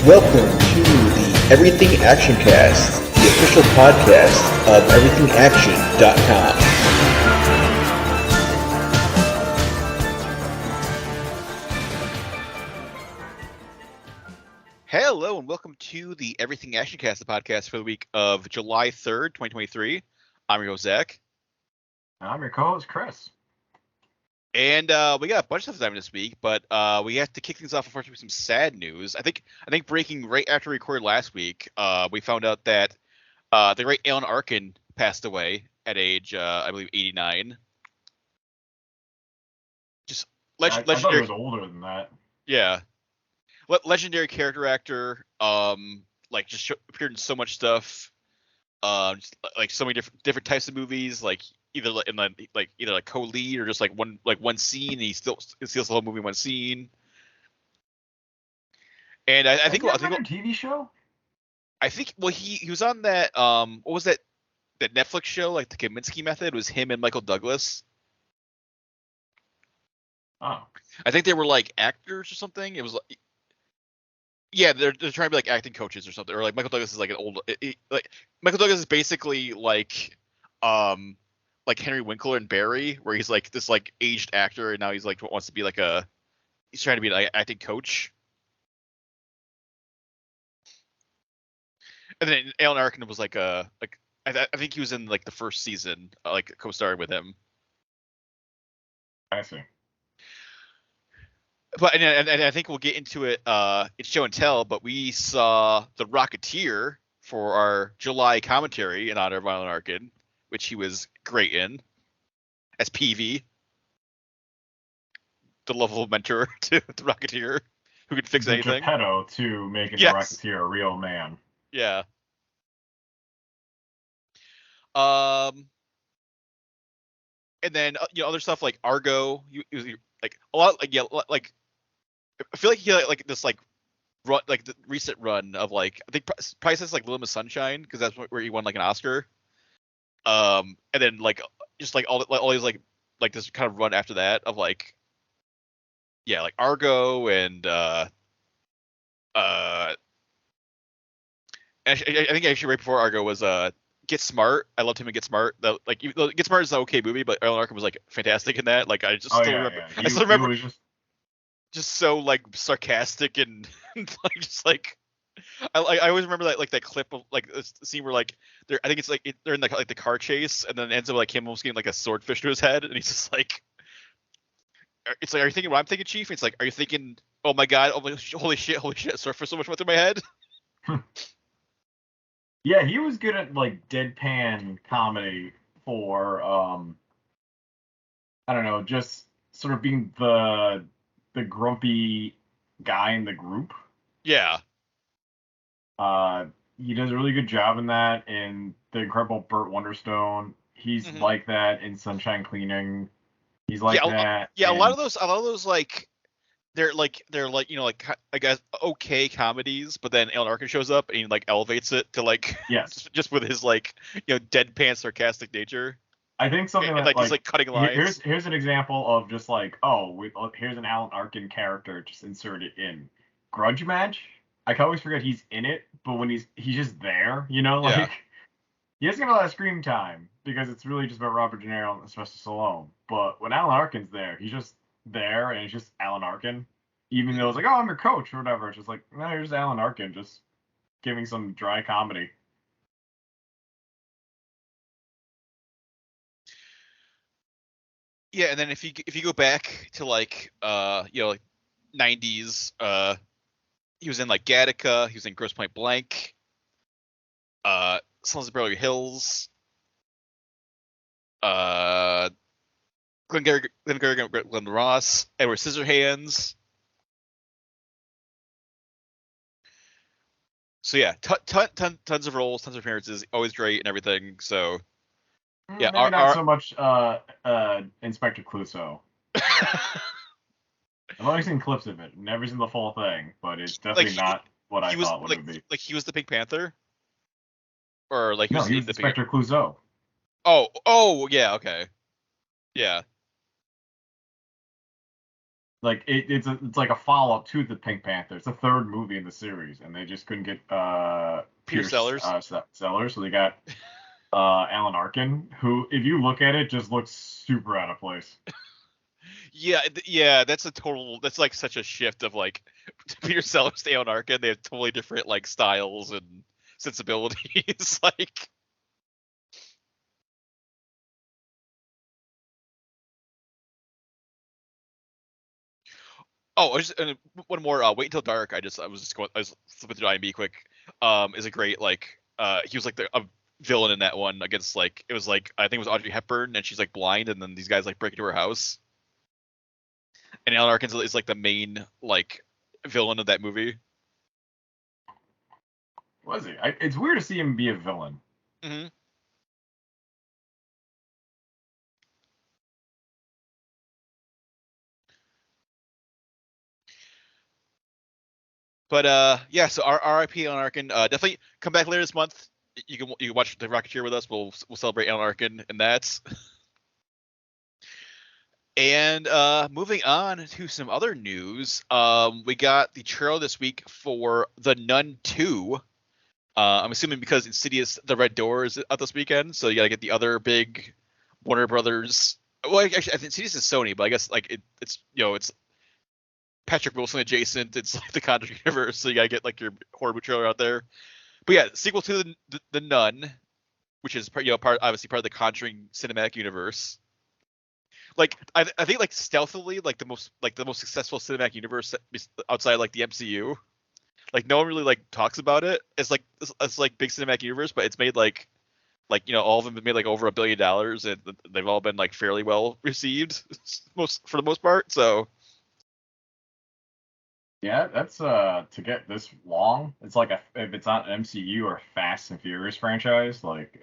Welcome to the Everything Actioncast, the official podcast of everythingaction.com. Hello and welcome to the Everything Actioncast, the podcast for the week of July 3rd, 2023. I'm your host, Zach. I'm your co-host, Chris. And we got a bunch of stuff time this week, but we have to kick things off, unfortunately, with some sad news. I think breaking right after we recorded last week, we found out that the great Alan Arkin passed away at age, I believe, 89. Just I thought legendary. he was older than that. Yeah. Legendary character actor, just appeared in so much stuff, just, like so many different types of movies, like either co-lead or just one scene. And he still steals the whole movie in one scene. And I think a TV show. I think he was on that what was that Netflix show, like the Kaminsky Method. It was him and Michael Douglas. Oh, I think they were like actors or something. It was like. Yeah, they're trying to be like acting coaches or something, or like Michael Douglas is like an old, Michael Douglas is basically like Henry Winkler and Barry, where he's like this like aged actor, and now he's like wants to be he's trying to be like an acting coach. And then Alan Arkin was I think he was in like the first season, like co-starring with him. I see. But and I think we'll get into it in show and tell, but we saw the Rocketeer for our July commentary in honor of Alan Arkin, which he was great in as PV, the lovable mentor to the Rocketeer who could fix anything. Geppetto to making the Rocketeer a real man. Yeah. And then other stuff like Argo. He was like a lot like I feel like he had like this like run, like the recent run of like I think probably since like Little Miss Sunshine, because that's where he won like an Oscar. And then like just like all these like this kind of run after that of like Argo and I think actually right before Argo was Get Smart. I loved him in Get Smart. Even though Get Smart is an okay movie, but Alan Arkin was like fantastic in that. Like I just remember. Yeah. I still remember. Just so like sarcastic and like just like I always remember that clip of like this scene where like I think it's like they're in the car chase, and then it ends up like him almost getting like a swordfish to his head, and he's just like, it's like, are you thinking what I'm thinking, Chief? And it's like, are you thinking, oh my god, holy shit, swordfish so much went through my head. Yeah, he was good at like deadpan comedy for I don't know, just sort of being the grumpy guy in the group. Yeah. He does a really good job in that in The Incredible Burt Wonderstone. He's like that in Sunshine Cleaning. He's like that. Yeah, a lot of those like they're like I guess okay comedies, but then Alan Arkin shows up and he like elevates it to like just with his like deadpan sarcastic nature. I think something and, like he's like cutting lines. Here's an example of just like here's an Alan Arkin character just inserted in Grudge Match. I can always forget he's in it, but when he's just there, he doesn't get a lot of screen time because it's really just about Robert De Niro and Sylvester Stallone. But when Alan Arkin's there, he's just there and it's just Alan Arkin. Even though it's like, oh, I'm your coach or whatever, it's just like, no, here's Alan Arkin just giving some dry comedy. Yeah, and then if you go back to like 90s, he was in like Gattaca, he was in Grosse Pointe Blank, Sons of Beverly Hills, Glengarry Glen Ross, Edward Scissorhands. So yeah, tons of roles, tons of appearances, always great and everything. So yeah, maybe not so much Inspector Clouseau. I've only seen clips of it, never seen the full thing, but it's definitely not what I thought it would be. Like he was the Pink Panther, or like he was Inspector Clouseau. Oh yeah, okay, yeah. Like it's like a follow up to the Pink Panther. It's the third movie in the series, and they just couldn't get Peter Sellers. Sellers, so they got Alan Arkin, who, if you look at it, just looks super out of place. Yeah, that's like such a shift of like Peter Sellers to Alan Arkin. They have totally different like styles and sensibilities. Like, oh, one more. Wait Until Dark. I was flipping through IMDb quick. Is a great like he was like a villain in that one against like it was like I think it was Audrey Hepburn and she's like blind and then these guys like break into her house. And Alan Arkin is like the main like villain of that movie. Was he? It's weird to see him be a villain. Mm-hmm. But yeah, so R.I.P. Alan Arkin. Definitely come back later this month. You can watch the Rocketeer with us. We'll celebrate Alan Arkin and that. And moving on to some other news, we got the trailer this week for The Nun 2. I'm assuming because Insidious: The Red Door is out this weekend, so you gotta get the other big Warner Brothers. Well, actually, I think Insidious is Sony, but I guess like it's it's Patrick Wilson adjacent. It's like the Conjuring universe, so you gotta get like your horror trailer out there. But yeah, sequel to the Nun, which is obviously part of the Conjuring cinematic universe. Like I think like stealthily like the most successful cinematic universe outside like the MCU. Like no one really like talks about it. It's like big cinematic universe, but it's made like all of them have made like over $1 billion, and they've all been like fairly well received for the most part. So yeah, that's to get this long. It's like if it's not an MCU or Fast and Furious franchise, like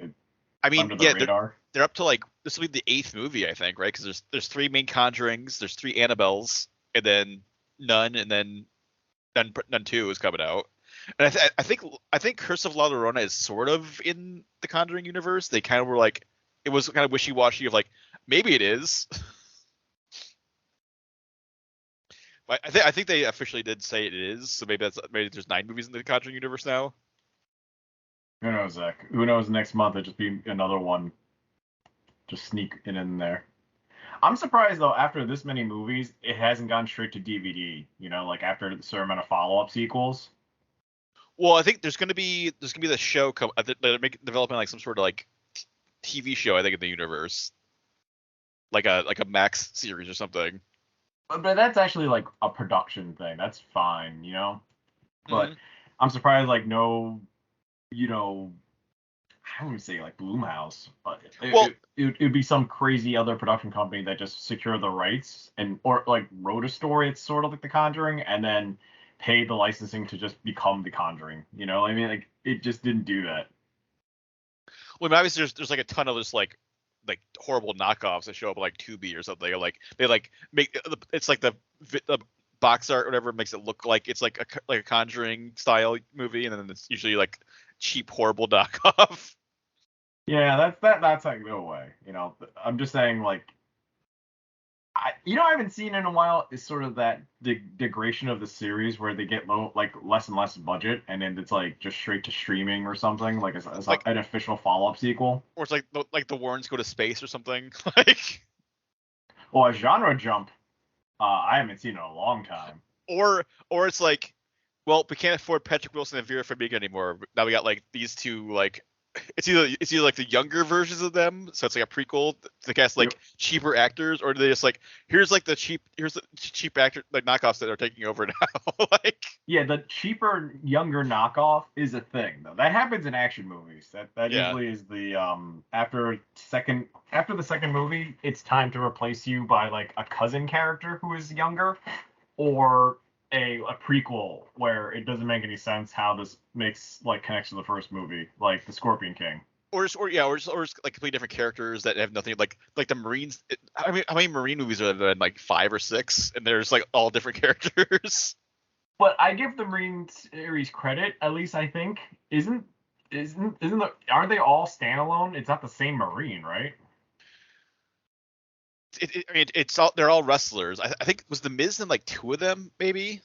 I mean, under the radar. They're up to like this will be the 8th movie, I think, right? Because there's 3 main Conjurings, there's 3 Annabelles, and then Nun, and then Nun 2 is coming out. And I think Curse of La Llorona is sort of in the Conjuring universe. They kind of were like it was kind of wishy-washy of like maybe it is. But I think they officially did say it is. So maybe there's 9 movies in the Conjuring universe now. Who knows, Zach? Who knows? Next month it'll just be another one. Just sneak it in there. I'm surprised though. After this many movies, it hasn't gone straight to DVD. Like after the certain amount of follow-up sequels. Well, I think there's gonna be the show come. They're developing like some sort of like TV show. I think in the universe, like a Max series or something. But that's actually like a production thing. That's fine, But I'm surprised like no, I wouldn't say like Blumhouse, but it'd be some crazy other production company that just secured the rights or like wrote a story. It's sort of like The Conjuring, and then paid the licensing to just become The Conjuring. I mean, like it just didn't do that. Well, I mean, obviously there's like a ton of this like horrible knockoffs that show up like Tubi or something. Or, like they like make it's like the box art or whatever makes it look like it's like a Conjuring style movie, and then it's usually like cheap horrible knockoff. Yeah, that's like no way. I'm just saying like I haven't seen in a while is sort of that degradation of the series where they get less and less budget, and then it's like just straight to streaming or something like it's like an official follow-up sequel. Or it's like the Warrens go to space or something. Like, well, a genre jump, I haven't seen in a long time. Or it's like, well, we can't afford Patrick Wilson and Vera Farmiga anymore. Now we got like these two like. It's either like the younger versions of them, so it's like a prequel to cast like cheaper actors, or do they just like here's the cheap actor like knockoffs that are taking over now. Like yeah, the cheaper younger knockoff is a thing though. That happens in action movies. That usually is the after the second movie, it's time to replace you by like a cousin character who is younger, or a prequel where it doesn't make any sense how this makes like connects to the first movie, like the Scorpion King. Or just like completely different characters that have nothing like the Marines. I mean, how many Marine movies are there? Like 5 or 6, and there's like all different characters. But I give the Marine series credit. At least I think aren't they all standalone? It's not the same Marine, right? I mean, they're all wrestlers. I think was the Miz in like 2 of them, maybe.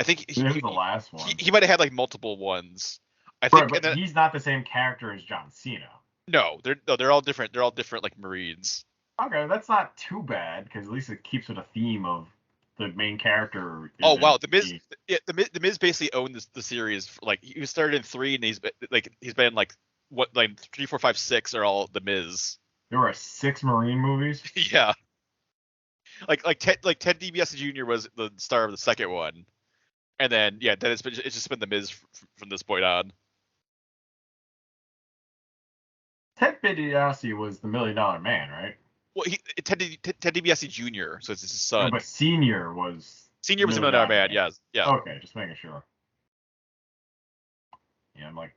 I think he was the last one. He might have had like multiple ones. I think, but he's not the same character as John Cena. No, they're all different. They're all different, like Marines. Okay, that's not too bad because at least it keeps with a theme of the main character. Oh wow, the Miz basically owned the series. Like he started in 3, and he's been like 3, 4, 5, 6 are all the Miz. There were 6 Marine movies. Yeah. Like Ted DiBiase Jr. was the star of the second one, and then then it's just been the Miz from this point on. Ted DiBiase was the $1 Million Man, right? Well, Ted DiBiase Jr. So it's his son. No, but Senior was the $1 Million Man. Yes, yeah. Okay, just making sure. Yeah, I'm like,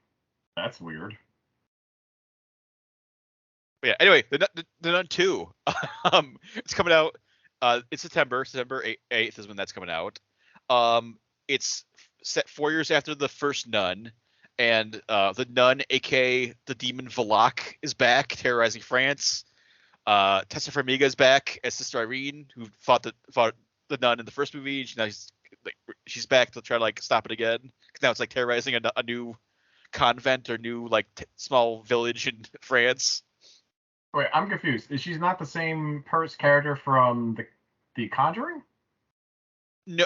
that's weird. But yeah. Anyway, the Nun 2. It's coming out. It's September 8th is when that's coming out. It's set 4 years after the first Nun, and the Nun, aka the demon Valak, is back terrorizing France. Tessa Farmiga is back as Sister Irene, who fought the Nun in the first movie. She's back to try to like stop it again. Cause now it's like terrorizing a new convent or new like small village in France. Wait, I'm confused. She's not the same character from the Conjuring? No,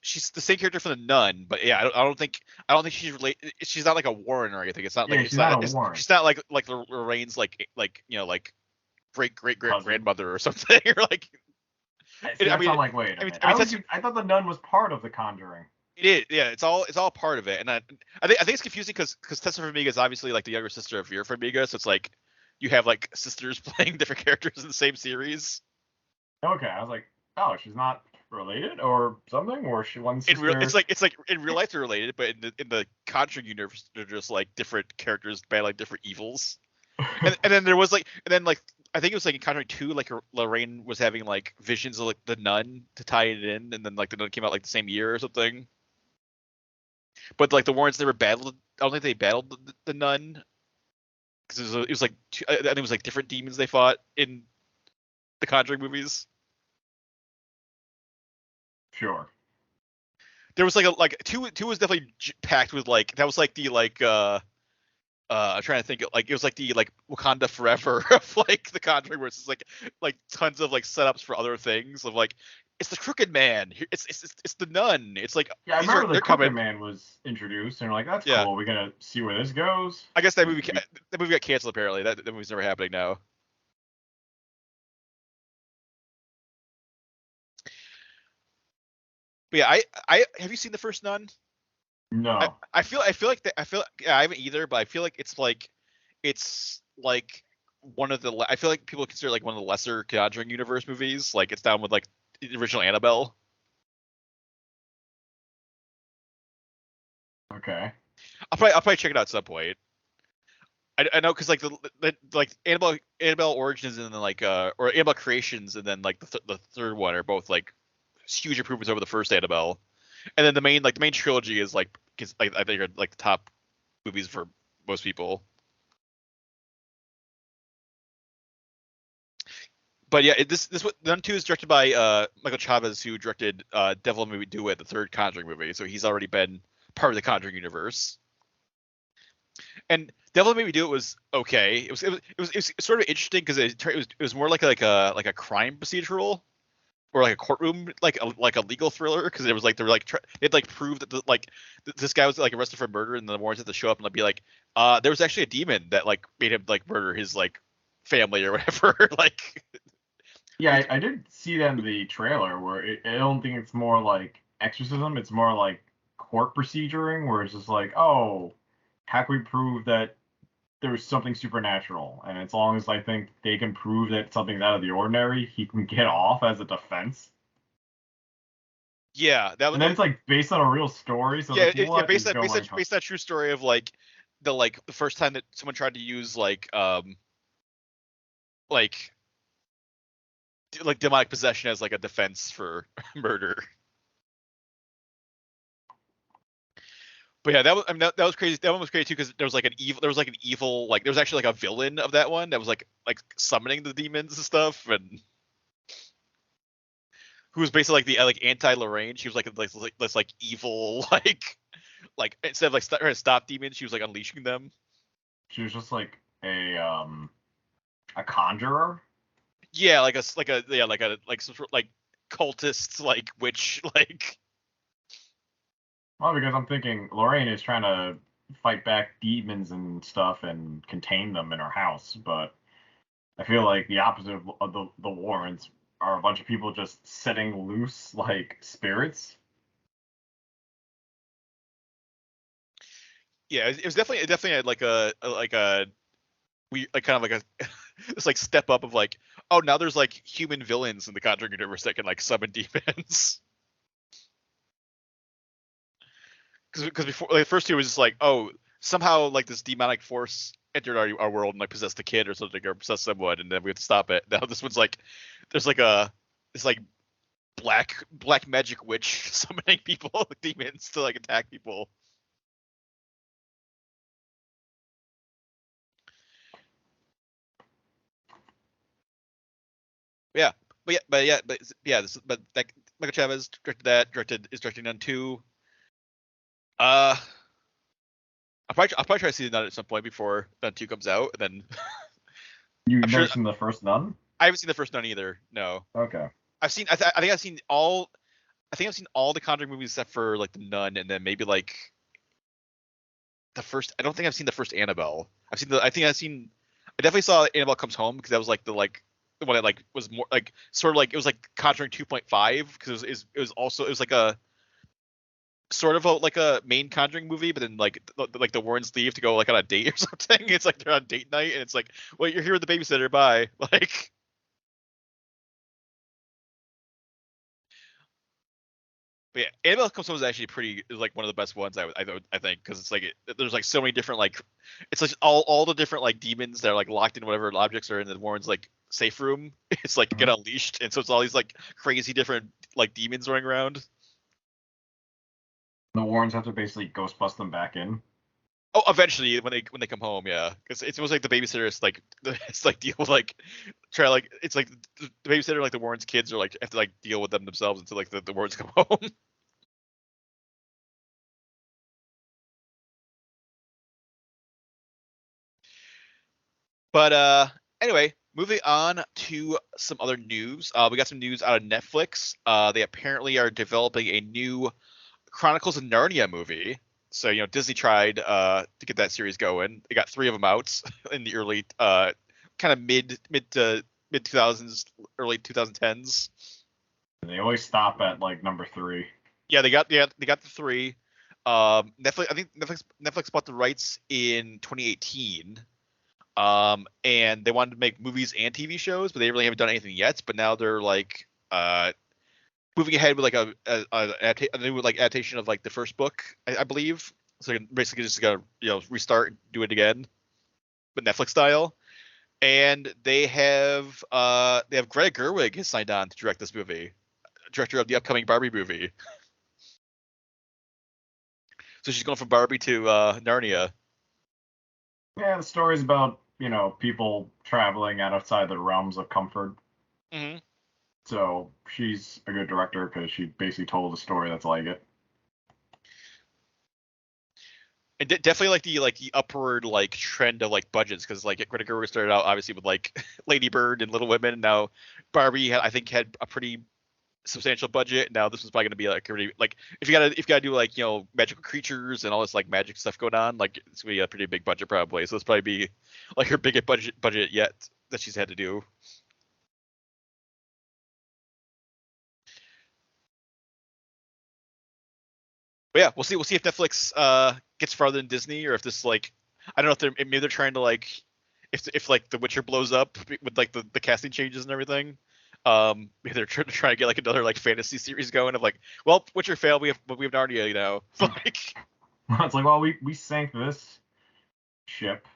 she's the same character from the Nun, but yeah, I don't think she's related. She's not like a Warren or anything. It's not like she's not a Warren. She's not like Lorraine's like great grandmother or something or like. I'm like, wait a minute. I thought the Nun was part of the Conjuring. It is, yeah. It's all part of it, and I think it's confusing because Tessa Farmiga is obviously like the younger sister of Vera Farmiga, so it's like you have like sisters playing different characters in the same series. Okay, I was like, oh, she's not related or something, or she one sister. It's like in real life they're related, but in the Conjuring universe they're just like different characters battling different evils. and then there was I think it was like in Conjuring 2, like Lorraine was having like visions of like the Nun to tie it in, and then like the Nun came out like the same year or something. But like the Warrens never battled. I don't think they battled the Nun because it was like I think it was like different demons they fought in the Conjuring movies. Sure. There was two was definitely packed with like that was like the like I'm trying to think like it was like the like Wakanda Forever of like the Conjuring, where it's just like tons of like setups for other things of like it's the Crooked Man, it's the Nun, it's like I remember the Crooked Man was introduced and like that's cool. We're gonna see where this goes. I guess that movie got canceled apparently. That movie's never happening now. But yeah, I have you seen the first Nun? No. I feel like I haven't either, but I feel like it's like one of the I feel like people consider it like one of the lesser Conjuring universe movies. Like it's down with like the original Annabelle. Okay. I'll probably check it out at some point. I know because like the like Annabelle Origins and then like or Annabelle Creations and then like the third one are both like huge improvements over the first Annabelle. And then the main trilogy is like I think are like the top movies for most people. But yeah, this Nun 2 is directed by Michael Chavez, who directed Devil May Do It, the third Conjuring movie. So he's already been part of the Conjuring universe. And Devil May Do It was okay. It was sort of interesting because it was more like a crime procedural. Or like a courtroom, like a legal thriller, because it was like they'd like prove that this guy was like arrested for murder, and the Warrens had to show up and like be like, there was actually a demon that like made him like murder his like family or whatever. Like, yeah, I did see that in the trailer where I don't think it's more like exorcism, it's more like court proceduring, where it's just like, oh, how can we prove that there was something supernatural, and as long as I think they can prove that something's out of the ordinary, he can get off as a defense. Yeah, and then it's like based on a real story. So based on a true story of like the first time that someone tried to use like demonic possession as like a defense for murder. But yeah, that was crazy. That one was crazy too because there was like an evil like there was actually like a villain of that one that was like summoning the demons and stuff, and who was basically like the like anti-Lorraine. She was like this like evil like instead of like trying to stop demons, she was like unleashing them. She was just like a conjurer. Yeah, like some sort of like cultist like witch like. Well, because I'm thinking Lorraine is trying to fight back demons and stuff and contain them in her house, but I feel like the opposite of the Warrens are a bunch of people just setting loose like spirits. Yeah, it was definitely had like a we like kind of like a this like step up of like, oh, now there's like human villains in the Conjuring universe that can like summon demons. Because before like, the first two was just like, oh, somehow like this demonic force entered our world and like possessed a kid or something or possessed someone, and then we have to stop it. Now this one's like there's like this like black magic witch summoning people like demons to like attack people. Yeah, but that Michael Chavez is directing Nun 2. I'll probably try to see Nun at some point before Nun 2 comes out, and then You've never seen the first Nun? I haven't seen the first Nun either. No. Okay. I've seen. I think I've seen all. I think I've seen all the Conjuring movies except for like the Nun, and then maybe like the first. I don't think I've seen the first Annabelle. I've seen the. I think I've seen. I definitely saw Annabelle Comes Home because that was like the one that like was more like sort of like it was like Conjuring 2.5 because it was like a sort of like a main Conjuring movie, but then like the Warrens leave to go like on a date or something. It's like they're on date night, and it's like, well, you're here with the babysitter, bye. Like, but yeah, Annabelle Comes Home is actually is like one of the best ones I think because it's like there's like so many different like it's like all the different like demons that are like locked in whatever objects are in the Warrens like safe room. It's like get unleashed, and so it's all these like crazy different like demons running around. The Warrens have to basically ghost bust them back in. Oh, eventually when they come home, yeah, because it's almost like the babysitter is like it's like deal with like try like it's like the babysitter like the Warrens kids are like have to like deal with them themselves until like the Warrens come home. But anyway, moving on to some other news. We got some news out of Netflix. They apparently are developing a new Chronicles of Narnia movie. So Disney tried to get that series going. They got 3 of them out in the early kind of mid 2000s, early 2010s. And they always stop at like number 3. Yeah, they got the 3. Netflix, I think Netflix bought the rights in 2018. And they wanted to make movies and TV shows, but they really haven't done anything yet. But now they're like moving ahead with like a new like adaptation of like the first book, I believe. So basically just gotta restart and do it again, but Netflix style. And they have Greta Gerwig has signed on to direct this movie, director of the upcoming Barbie movie. So she's going from Barbie to Narnia. Yeah, the story's about people traveling outside the realms of comfort. Mm-hmm. So she's a good director because she basically told a story that's like it. And definitely like the upward like trend of like budgets because like Greta Gerwig started out obviously with like Lady Bird and Little Women, and now Barbie I think had a pretty substantial budget. Now this is probably gonna be like pretty like if you gotta do like magical creatures and all this like magic stuff going on, like it's gonna be a pretty big budget probably. So it's probably be like her biggest budget yet that she's had to do. But yeah, we'll see if Netflix gets farther than Disney, or if this like I don't know if maybe they're trying to like if like The Witcher blows up with like the casting changes and everything. Maybe they're trying to get like another like fantasy series going of like, well, Witcher failed, we have Narnia now. Like it's like, well, we sank this ship,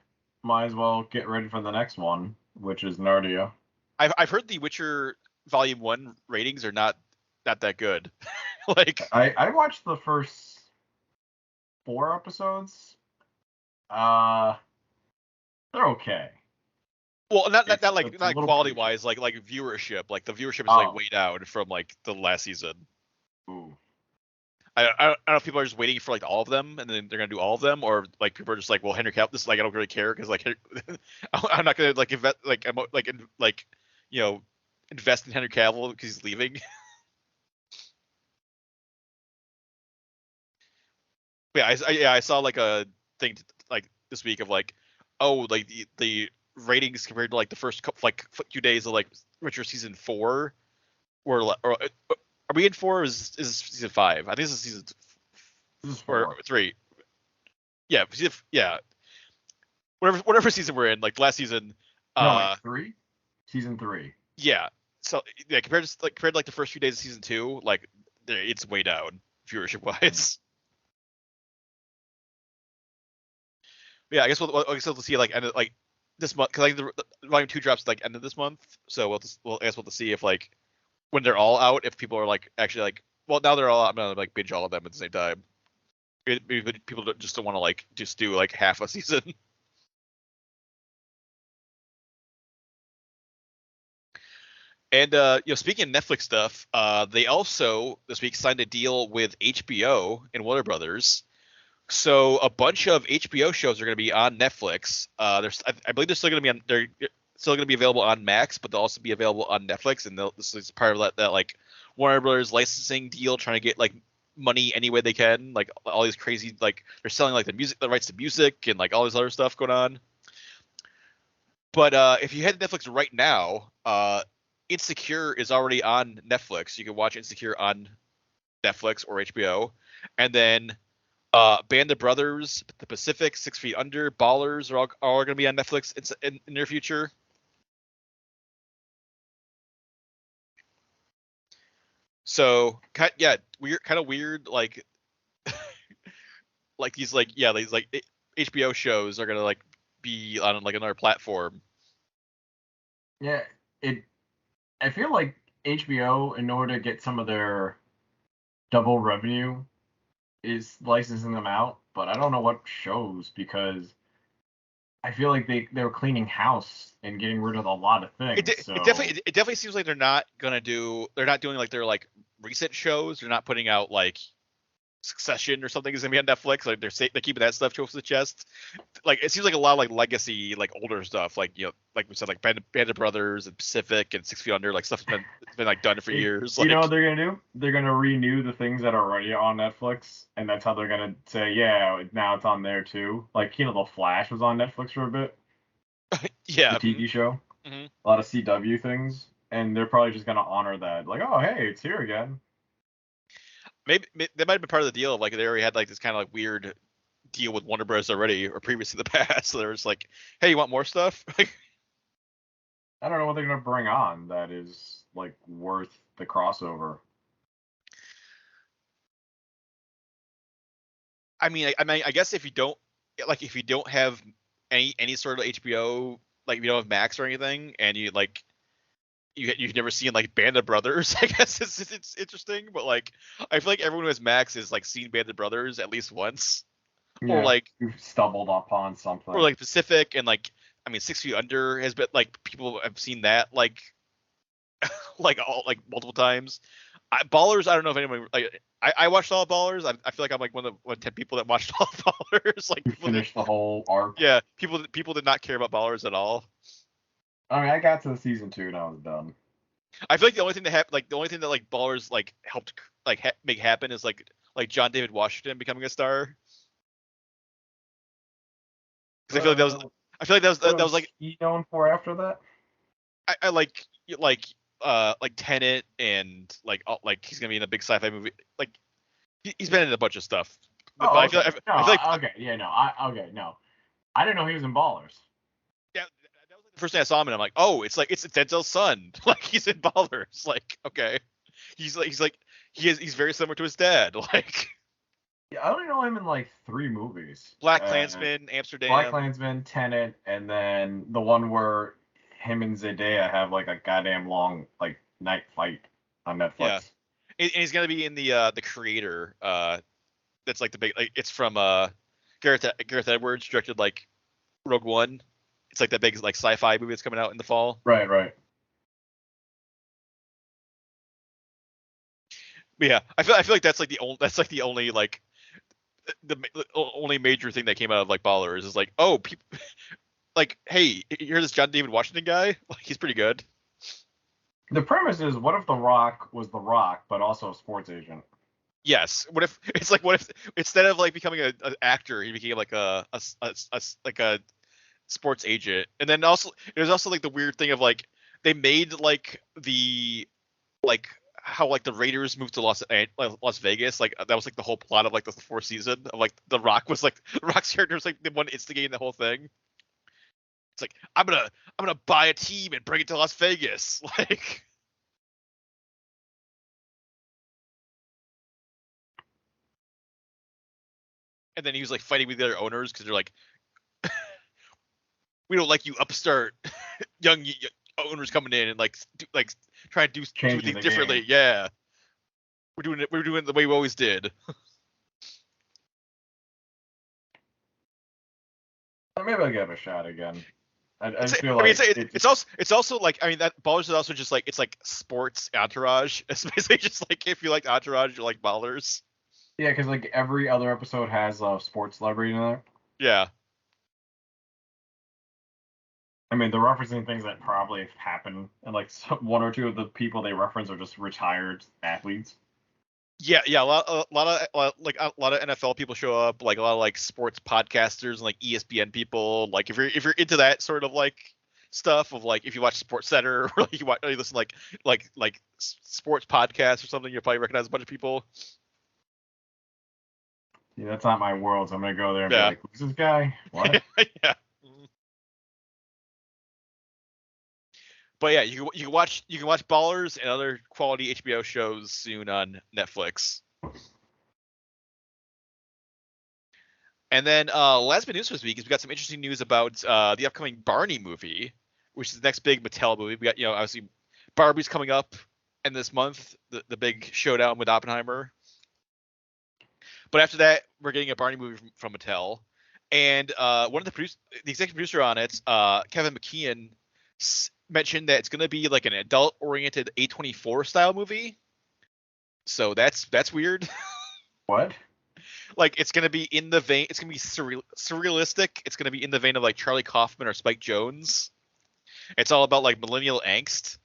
might as well get ready for the next one, which is Narnia. I've heard the Witcher Volume 1 ratings are not that good. Like I watched the first 4 episodes. They're okay. Well, not It's quality wise, like viewership. Like the viewership is like way down from like the last season. Ooh. I don't know if people are just waiting for like all of them and then they're gonna do all of them, or like people are just like, well, Henry Cavill. This is like I don't really care because like I'm not gonna like invest invest in Henry Cavill because he's leaving. I saw like a thing like this week of like, oh, like the ratings compared to like the first few days of like Witcher season 4 were are we in 4 or is season 5? I think this is season 4 or 3. Yeah, yeah. Whatever season we're in, like last season. No, 3. Season 3. Yeah. So yeah, compared to like the first few days of season 2, like it's way down viewership wise. Yeah, I guess we'll see like end of, like this month because like the volume 2 drops like end of this month. So I guess we'll have to see if like when they're all out, if people are like actually like, well, now they're all out, I'm gonna like binge all of them at the same time. Maybe people just don't want to like just do like half a season. And speaking of Netflix stuff, they also this week signed a deal with HBO and Warner Brothers. So a bunch of HBO shows are going to be on Netflix. I believe they're still going to be they're still going to be available on Max, but they'll also be available on Netflix. And this is part of that like Warner Brothers licensing deal, trying to get like money any way they can. Like all these crazy like they're selling like the rights to music and like all this other stuff going on. But if you head to Netflix right now, Insecure is already on Netflix. You can watch Insecure on Netflix or HBO, and then Band of Brothers, The Pacific, 6 Feet Under, Ballers are all going to be on Netflix in the near future. So weird, kind of weird, like like these HBO shows are going to like be on like another platform. Yeah, I feel like HBO, in order to get some of their double revenue, is licensing them out, but I don't know what shows because I feel like they were cleaning house and getting rid of a lot of things. It definitely seems like they're not doing like their like recent shows. They're not putting out like Succession or something is gonna be on Netflix. Like they're keeping that stuff close to the chest. Like it seems like a lot of like legacy, like older stuff. Like like we said, like Band of Brothers and Pacific and 6 Feet Under. Like stuff's been like done for years. You know what they're gonna do? They're gonna renew the things that are already on Netflix, and that's how they're gonna say, yeah, now it's on there too. Like The Flash was on Netflix for a bit. Yeah. The TV show. Mm-hmm. A lot of CW things, and they're probably just gonna honor that. Like, oh hey, it's here again. Maybe that might have been part of the deal. Like they already had like this kind of like weird deal with Warner Bros. Already, or previously in the past. So they're just like, hey, you want more stuff? I don't know what they're gonna bring on that is like worth the crossover. I mean, I guess if you don't have any sort of HBO, like if you don't have Max or anything, and you like you've never seen like Band of Brothers, I guess it's interesting. But like I feel like everyone who has Max has like seen Band of Brothers at least once, yeah, or like you've stumbled upon something, or like Pacific, and like I mean 6 Feet Under has been like people have seen that like like multiple times. Ballers, I don't know if anyone like. I watched all of Ballers. I feel like I'm like one of the 10 people that watched all of Ballers. Like you finished the whole arc. Yeah, people did not care about Ballers at all. I mean, I got to the season 2 and I was done. I feel like the only thing that like Ballers like helped like make happen is like John David Washington becoming a star. Because I feel like that was like he known for after that. I like Tenet and like he's gonna be in a big sci-fi movie. Like he's been in a bunch of stuff. But I feel like I didn't know he was in Ballers. Yeah, that was like the first thing I saw him, and I'm like, oh, it's Denzel's son. Like he's in Ballers. Like okay, he's very similar to his dad. Like yeah, I only know him in like 3 movies. BlacKkKlansman, Amsterdam. BlacKkKlansman, Tenet, and then the one where him and Zendaya have like a goddamn long like night fight on Netflix. Yeah, and he's gonna be in the Creator that's like the big like it's from Gareth Edwards directed like Rogue One. It's like that big like sci-fi movie that's coming out in the fall. Right. But yeah, I feel like that's like the only like the only major thing that came out of like Ballers is like, oh, people like, hey, you hear this John David Washington guy? Like, he's pretty good. The premise is, what if The Rock was The Rock, but also a sports agent? Yes. What if instead of like becoming an actor, he became like a sports agent? And then also there's also like the weird thing of like they made like the like how like the Raiders moved to Las Vegas, like that was like the whole plot of like the fourth season of like the Rock was like the Rock's character was like the one instigating the whole thing. It's like I'm gonna buy a team and bring it to Las Vegas, like. And then he was like fighting with the other owners because they're like, we don't like you upstart young owners coming in and like trying to do things differently. Game. Yeah, we're doing it the way we always did. Maybe I'll give it a shot again. I just feel like it's also like, I mean, that Ballers is also just like, it's like sports Entourage. It's basically just like if you like Entourage, you like Ballers. Yeah, because like every other episode has a sports celebrity in there. Yeah. I mean, they're referencing things that probably have happened, and like one or two of the people they reference are just retired athletes. Yeah, a lot of NFL people show up, like a lot of like sports podcasters and like ESPN people. Like if you're into that sort of like stuff of like if you watch Sports Center or like you listen like sports podcasts or something, you'll probably recognize a bunch of people. Yeah, that's not my world, so I'm gonna go there and be like, who's this guy? What? Yeah. But yeah, you can watch Ballers and other quality HBO shows soon on Netflix. And then last bit of news this week is we got some interesting news about the upcoming Barney movie, which is the next big Mattel movie. We got, obviously Barbie's coming up in this month, the big showdown with Oppenheimer. But after that, we're getting a Barney movie from Mattel, and one of the executive producer on it, Kevin McKeon, mentioned that it's going to be like an adult-oriented A24 style movie. So that's weird. What? Like it's going to be in the vein. It's going to be surrealistic. It's going to be in the vein of like Charlie Kaufman or Spike Jonze. It's all about like millennial angst.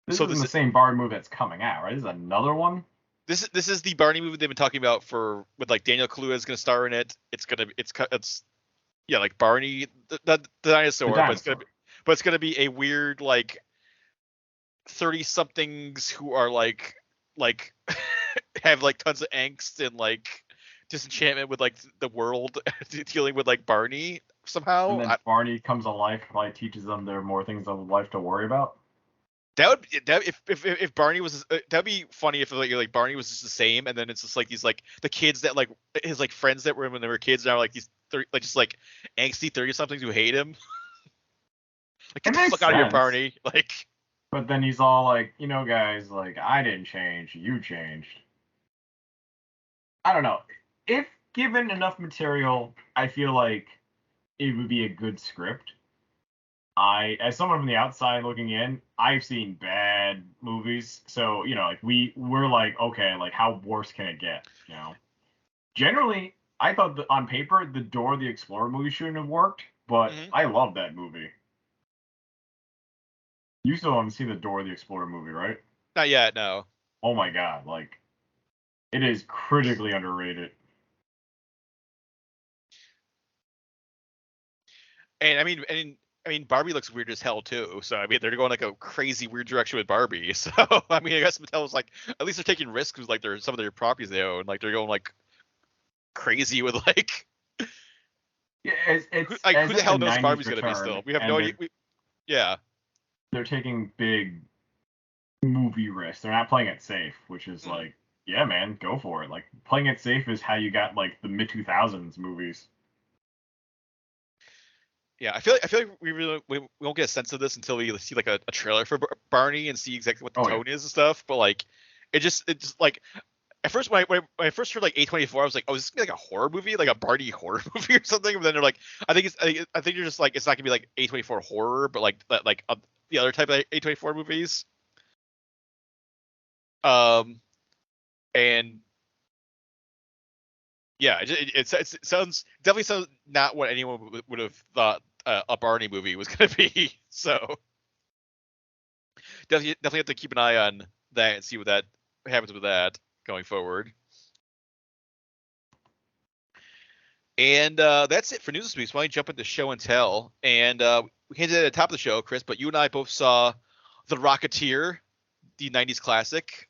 This isn't the same Barney movie that's coming out, right? This is another one. This is the Barney movie they've been talking about with like Daniel Kaluuya is going to star in it. It's yeah, like Barney the dinosaur, but it's gonna be a weird like 30-somethings who are like have like tons of angst and like disenchantment with like the world, dealing with like Barney somehow. And then Barney comes alive, probably teaches them there are more things of life to worry about. If Barney was, that'd be funny if like Barney was just the same, and then it's just like these like the kids that like his like friends that were when they were kids now are like these 30, like just like angsty 30-somethings who hate him. Like get the fuck out of here, Barney. Like. But then he's all like, guys, like I didn't change, you changed. I don't know. If given enough material, I feel like it would be a good script. As someone from the outside looking in, I've seen bad movies, so like we're like, okay, like how worse can it get? Generally, I thought that on paper the Dora the Explorer movie shouldn't have worked, but I love that movie. You still haven't seen the Dora the Explorer movie, right? Not yet, no. Oh my god, like it is critically underrated. And I mean, Barbie looks weird as hell too. So I mean, they're going like a crazy weird direction with Barbie. So I mean, I guess Mattel's like, at least they're taking risks with like some of their properties they own. Like they're going like crazy with like. Yeah, it's who the hell knows Barbie's gonna be still? We have no idea. Yeah. They're taking big movie risks. They're not playing it safe, which is like, yeah, man, go for it. Like playing it safe is how you got like the mid 2000s movies. Yeah, I feel like we won't get a sense of this until we see like a trailer for Barney and see exactly what the tone is and stuff. But like, It's like at first when I first heard like A24, I was like, oh, is this gonna be like a horror movie, like a Barney horror movie or something? But then they're like, I think you're just like, it's not gonna be like A24 horror, but like the other type of A24 movies. And yeah, it sounds not what anyone would have thought a Barney movie was gonna be. So definitely have to keep an eye on that and see what that happens with that going forward. And that's it for news this week. So why don't you jump into show and tell? And we hinted at the top of the show, Chris, but you and I both saw The Rocketeer, the 90s classic,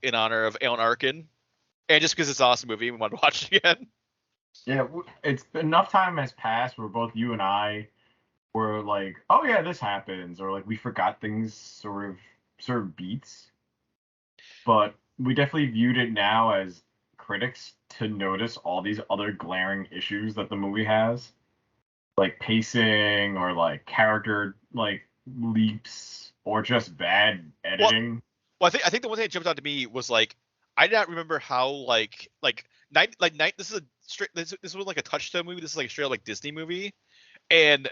in honor of Alan Arkin. And just because it's an awesome movie, we wanted to watch it again. Yeah, it's enough time has passed where both you and I were like, oh yeah, this happens, or like we forgot things sort of beats. But we definitely viewed it now as critics to notice all these other glaring issues that the movie has, like pacing or like character like leaps or just bad editing. Well, I think the one thing that jumped out to me was like I did not remember how like night this is a straight this was like a Touchstone movie. This is like a straight up like Disney movie, and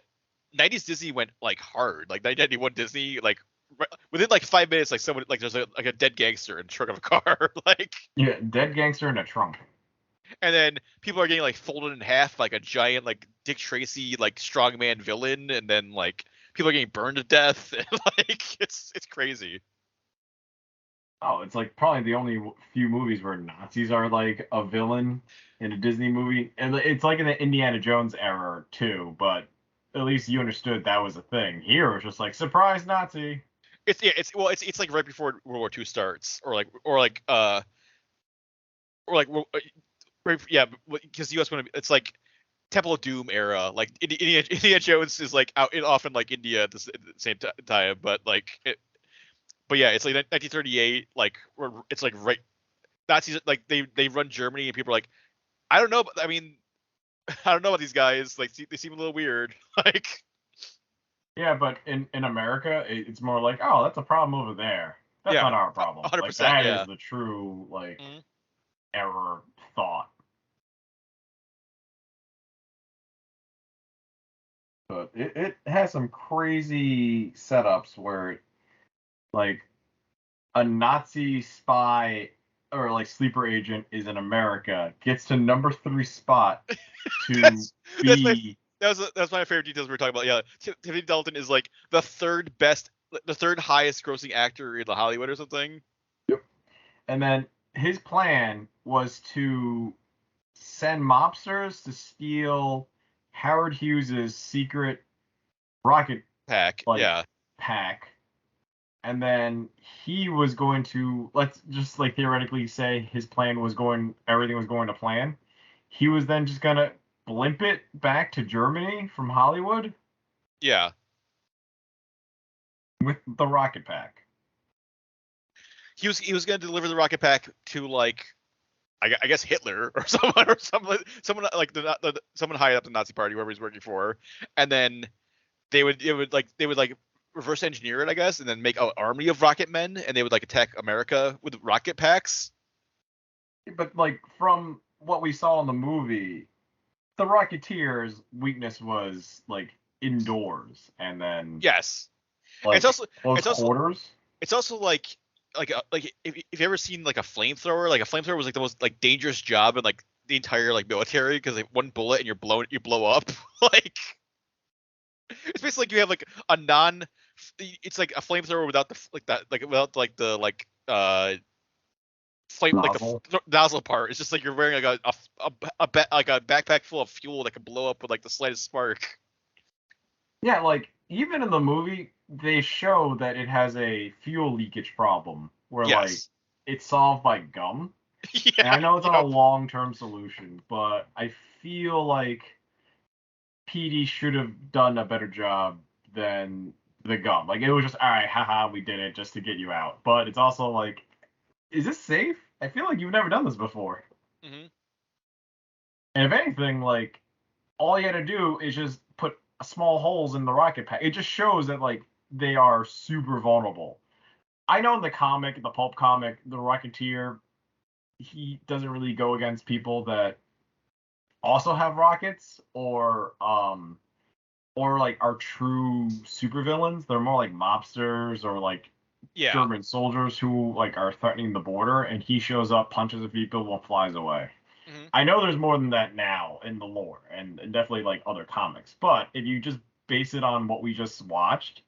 90s Disney went like hard. Like 1991 Disney, like within like 5 minutes, like someone like there's a dead gangster in the trunk of a car, like yeah, dead gangster in a trunk. And then people are getting like folded in half like a giant like Dick Tracy like strongman villain, and then like people are getting burned to death, and like it's crazy. Oh, it's like probably the only few movies where Nazis are like a villain in a Disney movie, and it's like in the Indiana Jones era too. But at least you understood that was a thing. Here it's just like surprise Nazi. It's like right before World War II starts, or like right, yeah, because the U.S. it's like Temple of Doom era, like Indiana Jones is like out in often like India at the same time, but like but yeah, it's like 1938, like it's like right Nazis like they run Germany, and people are like, I don't know, but I mean, I don't know about these guys, like they seem a little weird, like. Yeah, but in America, it's more like, oh, that's a problem over there. That's not our problem. 100%, like that yeah. is the true like error thought. But it has some crazy setups where like a Nazi spy or like sleeper agent is in America, gets to number 3 spot to be. That's my favorite details we were talking about. Yeah, Timothy Dalton is like the third highest grossing actor in the Hollywood or something. Yep. And then his plan was to send mobsters to steal Howard Hughes's secret rocket pack. Pack. And then he was going to, let's just like theoretically say his plan was everything was going to plan. He was then just gonna blimp it back to Germany from Hollywood. Yeah. With the rocket pack. He was gonna deliver the rocket pack to like, I guess Hitler or someone like someone high up in the Nazi party, whoever he's working for, and then they would reverse engineer it, I guess, and then make an army of rocket men, and they would like attack America with rocket packs. But like from what we saw in the movie, the Rocketeer's weakness was like indoors, and then yes, like it's also quarters. It's also like if you've ever seen like a flamethrower, was like the most like dangerous job in like the entire like military, because like one bullet and you blow up. Like it's basically like you have like it's like a flamethrower without the flame nozzle. like the nozzle part. It's just like you're wearing like a backpack full of fuel that can blow up with like the slightest spark. Yeah, like even in the movie they show that it has a fuel leakage problem where like it's solved by gum. Yeah, and I know it's not a long-term solution, but I feel like PD should have done a better job than the gum. Like it was just, all right, haha, we did it just to get you out. But it's also like, is this safe? I feel like you've never done this before. Mm-hmm. And if anything, like all you had to do is just put small holes in the rocket pack. It just shows that like they are super vulnerable. I know in the pulp comic, the Rocketeer, he doesn't really go against people that also have rockets or like are true supervillains. They're more like mobsters or like German soldiers who like are threatening the border, and he shows up, punches a few people, and flies away. Mm-hmm. I know there's more than that now in the lore, and definitely like other comics. But if you just base it on what we just watched,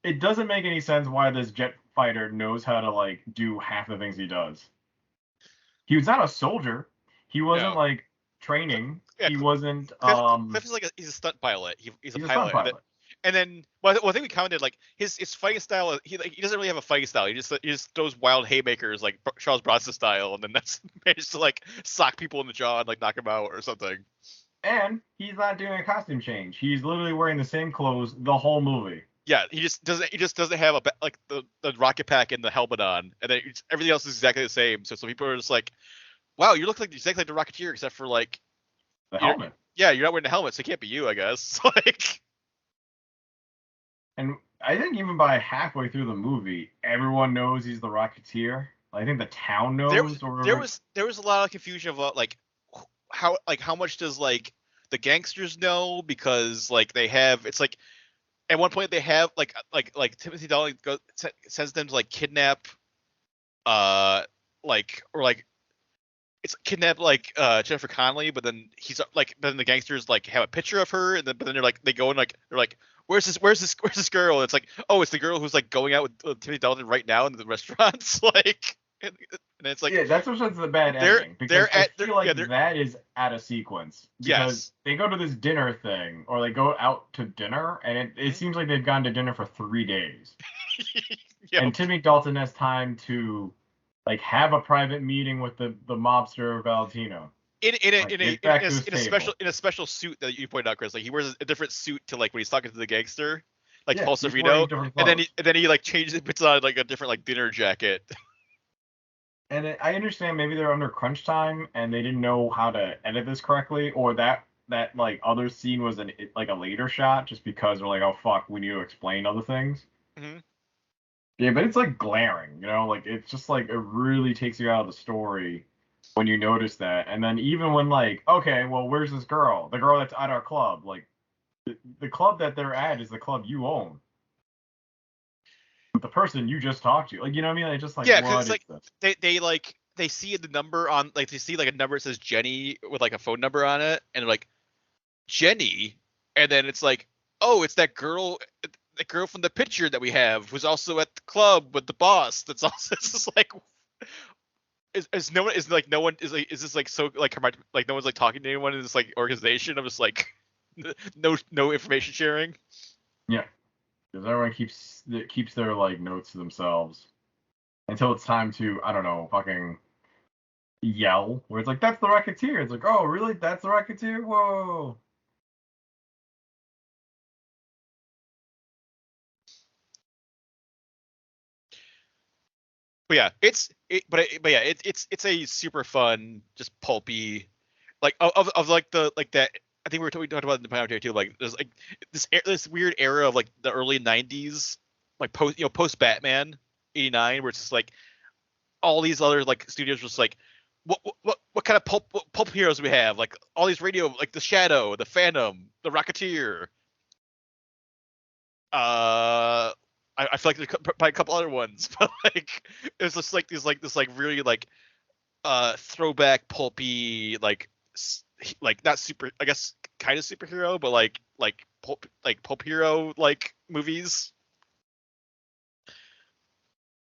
it doesn't make any sense why this jet fighter knows how to like do half the things he does. He was not a soldier. He wasn't like training. Yeah, he wasn't. Cliff is like he's a stunt pilot. He's a pilot. Stunt pilot. And then, well, I think we commented like his fighting style. He doesn't really have a fighting style. He just throws wild haymakers like Charles Bronson style, and then that's managed to like sock people in the jaw and like knock them out or something. And he's not doing a costume change. He's literally wearing the same clothes the whole movie. Yeah, he just doesn't have like the rocket pack and the helmet on, and then everything else is exactly the same. So people are just like, wow, you look like exactly like the Rocketeer except for like the helmet. Yeah, you're not wearing the helmet, so it can't be you, I guess. Like. And I think even by halfway through the movie, everyone knows he's the Rocketeer. I think the town knows. There was a lot of confusion about like how much does like the gangsters know, because like they have, it's like at one point they have like Timothy Dalton sends them to like kidnap it's kidnap like Jennifer Connelly, but then then the gangsters like have a picture of her, and then but then they go and like they're like, where's this girl? And it's like, oh, it's the girl who's like going out with Timothy Dalton right now in the restaurants. Like, and it's like, yeah, that's what's the bad ending, because I feel like that is out of sequence, because they go to this dinner thing, or they go out to dinner, and it seems like they've gone to dinner for 3 days. And Timothy Dalton has time to like have a private meeting with the mobster Valentino. In a special suit that you pointed out, Chris. Like he wears a different suit to like when he's talking to the gangster, like Paul Sorvino, and then he like changes it, puts on like a different like dinner jacket. And I understand maybe they're under crunch time and they didn't know how to edit this correctly, or that like other scene was like a later shot, just because they're like, oh fuck, we need to explain other things. Mm-hmm. Yeah, but it's like glaring, like it's just like it really takes you out of the story when you notice that. And then even when like, okay, well, where's this girl? The girl that's at our club. Like the club that they're at is the club you own. The person you just talked to, like, you know what I mean? Like, just like, yeah, because like they see the number on, like they see like a number that says Jenny with like a phone number on it, and they're like, Jenny, and then it's like, oh, it's that girl. The girl from the picture that we have, who's also at the club with the boss. That's also, it's just like, is this like no one's like talking to anyone in this like organization? I'm just like, no information sharing. Yeah, because everyone keeps their like notes to themselves until it's time to, I don't know, fucking yell, where it's like, that's the Rocketeer. It's like, oh really, that's the Rocketeer? Whoa. But yeah, it's a super fun, just pulpy, like of like the like that. I think we talked about it in the panel too. Like there's like this weird era of like the early '90s, like post Batman '89, where it's just like all these other like studios just like, what kind of pulp heroes do we have? Like all these radio, like the Shadow, the Phantom, the Rocketeer. I feel like there's probably a couple other ones, but like it's just like this like really like throwback pulpy like not super, I guess kind of superhero, but like pulp hero like movies.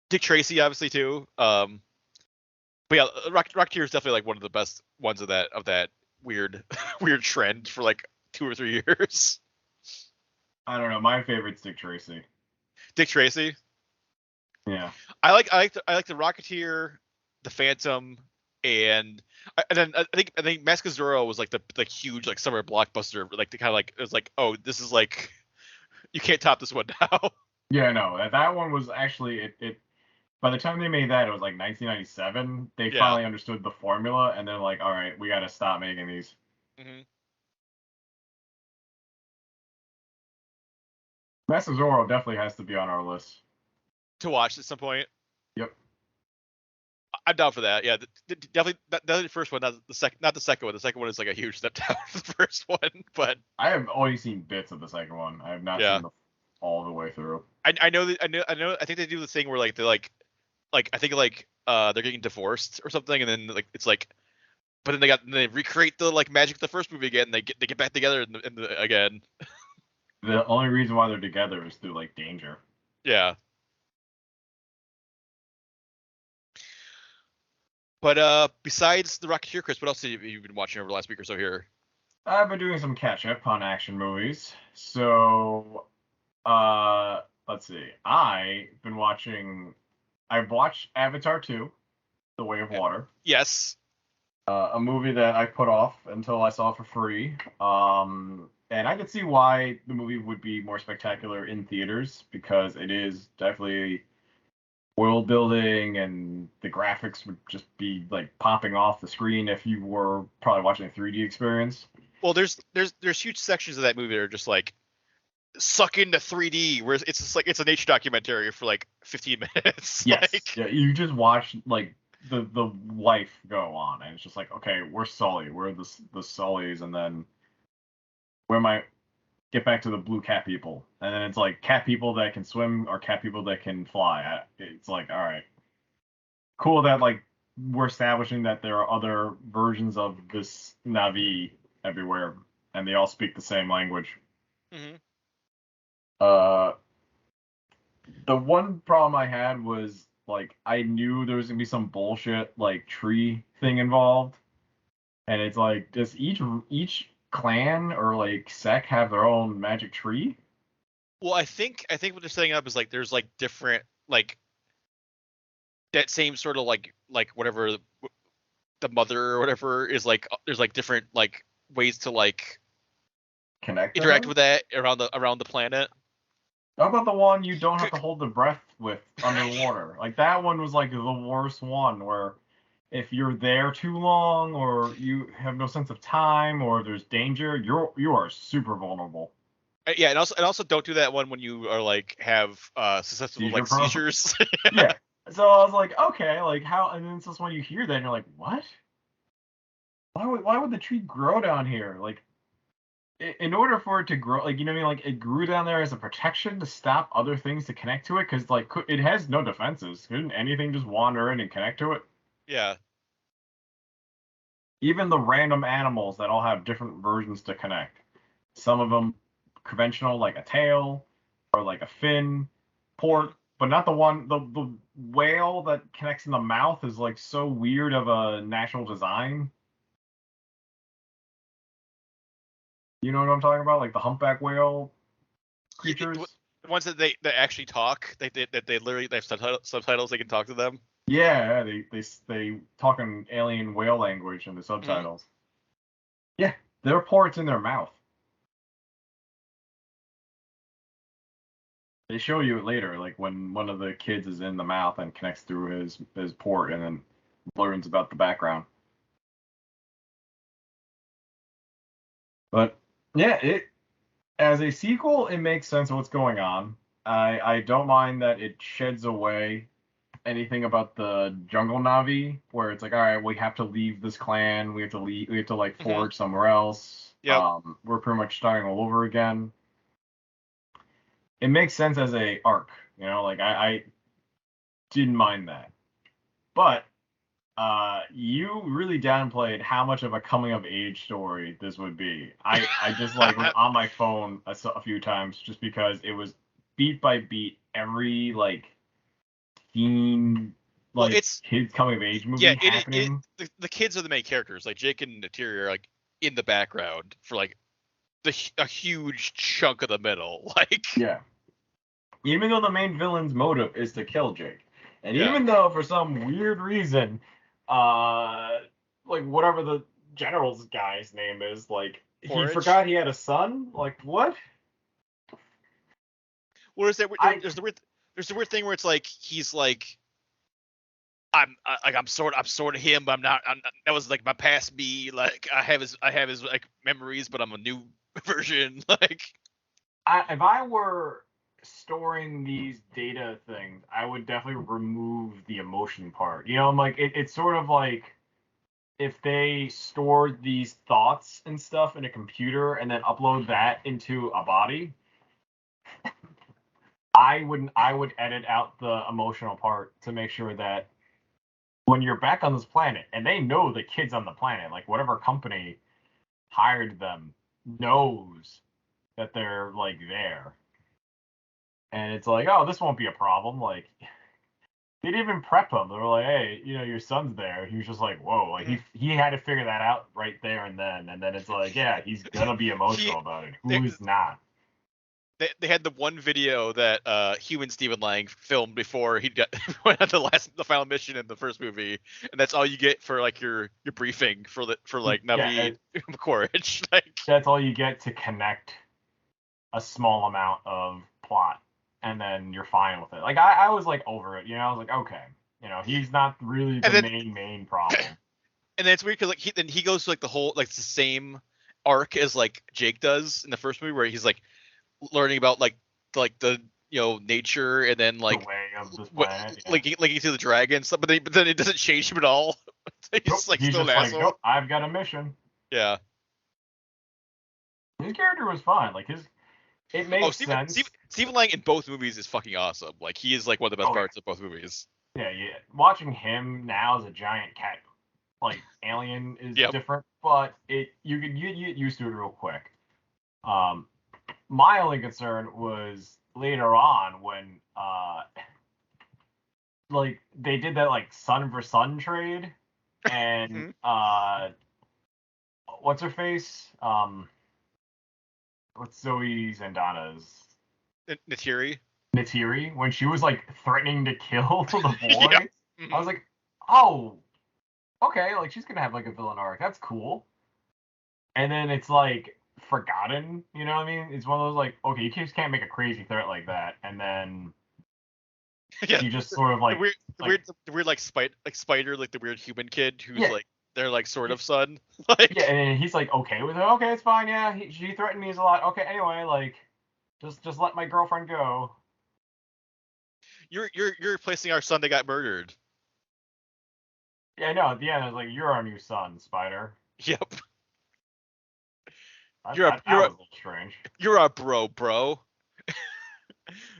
Dick Tracy obviously too. But yeah, Rocketeer is definitely like one of the best ones of that weird weird trend for like 2 or 3 years. I don't know. My favorite's Dick Tracy. Dick Tracy. Yeah. I like the Rocketeer, the Phantom, and then I think Mask of Zorro was like the huge like summer blockbuster, like the kind of like, it was like, oh, this is like, you can't top this one now. Yeah, no, that one was actually it. By the time they made that, it was like 1997. They finally understood the formula, and they're like, all right, we got to stop making these. Mm-hmm. Mask of Zorro definitely has to be on our list. to watch at some point. Yep. I'm down for that. Yeah, definitely the first one, not the second one. The second one is like a huge step down from the first one, but I have only seen bits of the second one. I have not seen all the way through. I know that I think they do the thing where like they're like I think like they're getting divorced or something, and then like it's like, but then they recreate the like magic of the first movie again. And they get back together again. The only reason why they're together is through like danger. Yeah. But besides the Rocketeer, Chris, what else have you been watching over the last week or so here? I've been doing some catch up on action movies. So, let's see. I've watched Avatar 2, The Way of Water. Yes. A movie that I put off until I saw it for free. And I could see why the movie would be more spectacular in theaters, because it is definitely world building, and the graphics would just be like popping off the screen if you were probably watching a 3D experience. Well, there's huge sections of that movie that are just like suck into 3D, where it's just like it's a nature documentary for like 15 minutes. Yes. Like, yeah, you just watch like the life go on, and it's just like, okay, we're Sully, we're the Sullys, and then where might get back to the blue cat people, and then it's like cat people that can swim or cat people that can fly. It's like, all right, cool that like we're establishing that there are other versions of this Na'vi everywhere, and they all speak the same language. mm-hmm. The one problem I had was like I knew there was gonna be some bullshit like tree thing involved, and it's like, does each clan or like sect have their own magic tree? Well, I think what they're setting up is like there's like different like that same sort of like whatever the mother or whatever is like, there's like different like ways to like interact with that around the planet. How about the one you don't have to hold the breath with underwater? Like that one was like the worst one, where if you're there too long, or you have no sense of time, or there's danger, you are super vulnerable. Yeah, and also don't do that one when you are like have susceptible like seizures. Yeah. So I was like, okay, like how? And then it's just when you hear that, and you're like, what? Why would the tree grow down here? Like, in order for it to grow, like, you know what I mean? Like, it grew down there as a protection to stop other things to connect to it, because like it has no defenses. Couldn't anything just wander in and connect to it? Yeah. Even the random animals that all have different versions to connect. Some of them conventional, like a tail or like a fin, port, but not the one. The whale that connects in the mouth is like so weird of a natural design. You know what I'm talking about? Like the humpback whale creatures. The ones that they actually talk, they literally they have subtitles. They can talk to them. Yeah, they talk in alien whale language in the subtitles. Yeah, there are ports in their mouth. They show you it later, like when one of the kids is in the mouth and connects through his port, and then learns about the background. But yeah, it as a sequel, it makes sense what's going on. I don't mind that it sheds away anything about the jungle Na'vi, where it's like, all right, we have to leave this clan, we have to like forge somewhere else. Yeah. We're pretty much starting all over again. It makes sense as a arc, you know, like I didn't mind that. But you really downplayed how much of a coming of age story this would be. I just like was on my phone a few times just because it was beat by beat every like teen it's kids coming of age movie happening. The kids are the main characters. Like Jake and Interior are like in the background for like a huge chunk of the middle. Like, yeah. Even though the main villain's motive is to kill Jake, and even though for some weird reason, like whatever the general's guy's name is, like Forage? He forgot he had a son. Like what? Well, there's the weird thing where it's like he's like, I'm sort of him, but I'm not. That was like my past me. Like I have his like memories, but I'm a new version. Like, if I were storing these data things, I would definitely remove the emotion part. You know, I'm like, it's sort of like if they stored these thoughts and stuff in a computer and then upload that into a body, I would edit out the emotional part to make sure that when you're back on this planet and they know the kids on the planet, like whatever company hired them knows that they're like there. And it's like, oh, this won't be a problem. Like they didn't even prep him. They were like, hey, you know, your son's there. He was just like, whoa, like he had to figure that out right there and then. And then it's like, yeah, he's gonna be emotional about it. Who's not? They had the one video that human Stephen Lang filmed before he went on the final mission in the first movie, and that's all you get for like your briefing for Navi Quaritch. Like that's all you get to connect a small amount of plot, and then you're fine with it. Like I was like over it, you know. I was like, okay, you know, he's not really the main problem. And then it's weird because like he goes to like the whole like the same arc as like Jake does in the first movie, where he's like learning about like the nature and then like the way of this planet, like into the dragon stuff, but then it doesn't change him at all. He's like still an asshole. Nope, I've got a mission. Yeah. His character was fine. Like it makes sense. Stephen Lang in both movies is fucking awesome. Like he is like one of the best parts of both movies. Yeah. Watching him now as a giant cat like alien is different, but you get used to it real quick. My only concern was later on when like they did that like sun for sun trade and what's her face? What's Zoe Saldana's? Neytiri, when she was like threatening to kill the boy. I was like, oh, okay, like she's gonna have like a villain arc. That's cool. And then it's like forgotten, you know what I mean? It's one of those like, okay, you just can't make a crazy threat like that, and then you just sort of like the weird like spider, like the weird human kid who's like their like sort of son. Like and he's like okay with it. Okay, it's fine. Yeah, she threatened me a lot. Okay, anyway, like just let my girlfriend go. You're replacing our son that got murdered. Yeah, I know. At the end, I was like, you're our new son, Spider. Yep. You're a little strange. You're a bro.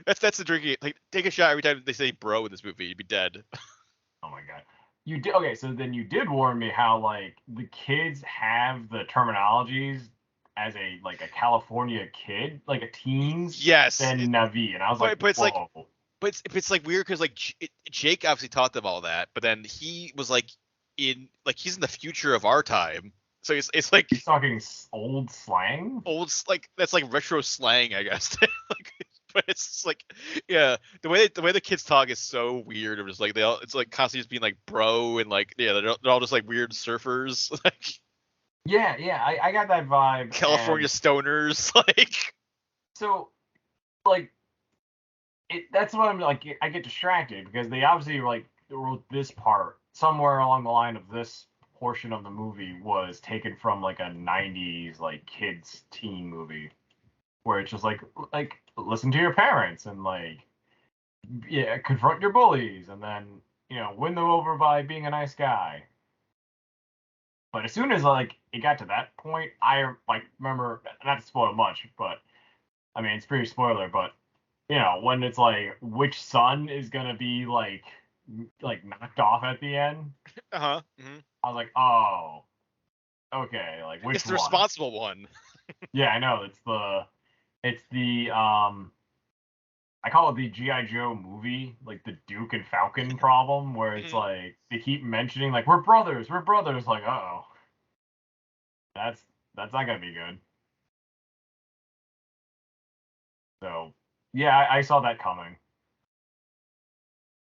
that's the drinking. Like, take a shot every time they say bro in this movie. You'd be dead. Oh my god. You did okay. So then you did warn me how like the kids have the terminologies as a California kid, like a teens. Yes. Than Navi, and I was like, but it's whoa. like, it's like weird because like Jake obviously taught them all that, but then he was like he's in the future of our time. So it's like he's talking old slang. Like that's like retro slang, I guess. Like, but it's like, yeah, the way the kids talk is so weird. It's like it's like constantly just being like bro and like they're all just like weird surfers. Like I got that vibe. California stoners, like. So, like, that's what I'm like. I get distracted because they obviously like wrote this part somewhere along the line of this portion of the movie was taken from like a 90s like kids teen movie where it's just like listen to your parents and like confront your bullies and then win them over by being a nice guy. But as soon as like it got to that point, I like remember, not to spoil much, but I mean it's pretty spoiler, but when it's like which son is gonna be like knocked off at the end. Mm-hmm. I was like, oh, okay, like which it's the one? responsible one. Yeah, I know. It's the I call it the G.I. Joe movie, like the Duke and Falcon problem, where it's like they keep mentioning like we're brothers. Like, uh-oh, that's not gonna be good. So yeah, I saw that coming.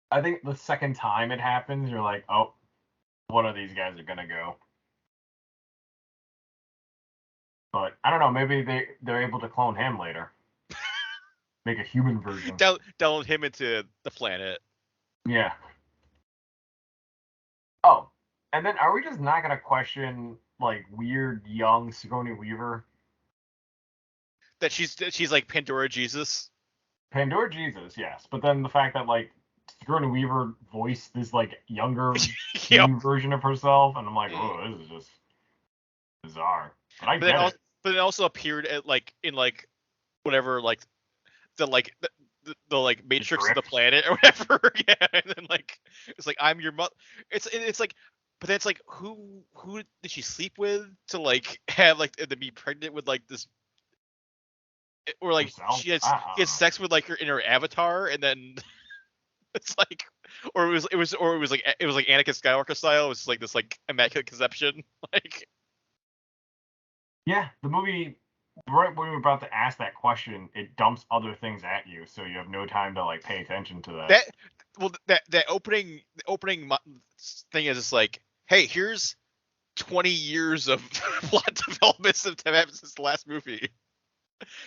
I think the second time it happens, you're like, oh, one of these guys are gonna go. But I don't know, maybe they're able to clone him later. Make a human version. Download him into the planet. Yeah. Oh, and then are we just not gonna question like weird young Sigourney Weaver? That she's like Pandora Jesus. Pandora Jesus, yes, but then the fact that like Sigourney Weaver voiced this like younger Yep. teen version of herself, and I'm like, Mm. oh, this is just bizarre. But I But get it. But it also appeared at like in like whatever like the like matrix of the drift. planet or whatever. Yeah, and then like it's like I'm your mother. It's like, but then it's like who did she sleep with to like have like to be pregnant with like this, or like Herself? she I has don't know. sex with like her in her avatar, and then it's like, or it was like Anakin Skywalker style. It was like this like immaculate conception. Like Yeah, the movie, right when we were about to ask that question, it dumps other things at you, so you have no time to like pay attention to that. that opening thing is just like, hey, here's 20 years of plot developments that have happened since the last movie.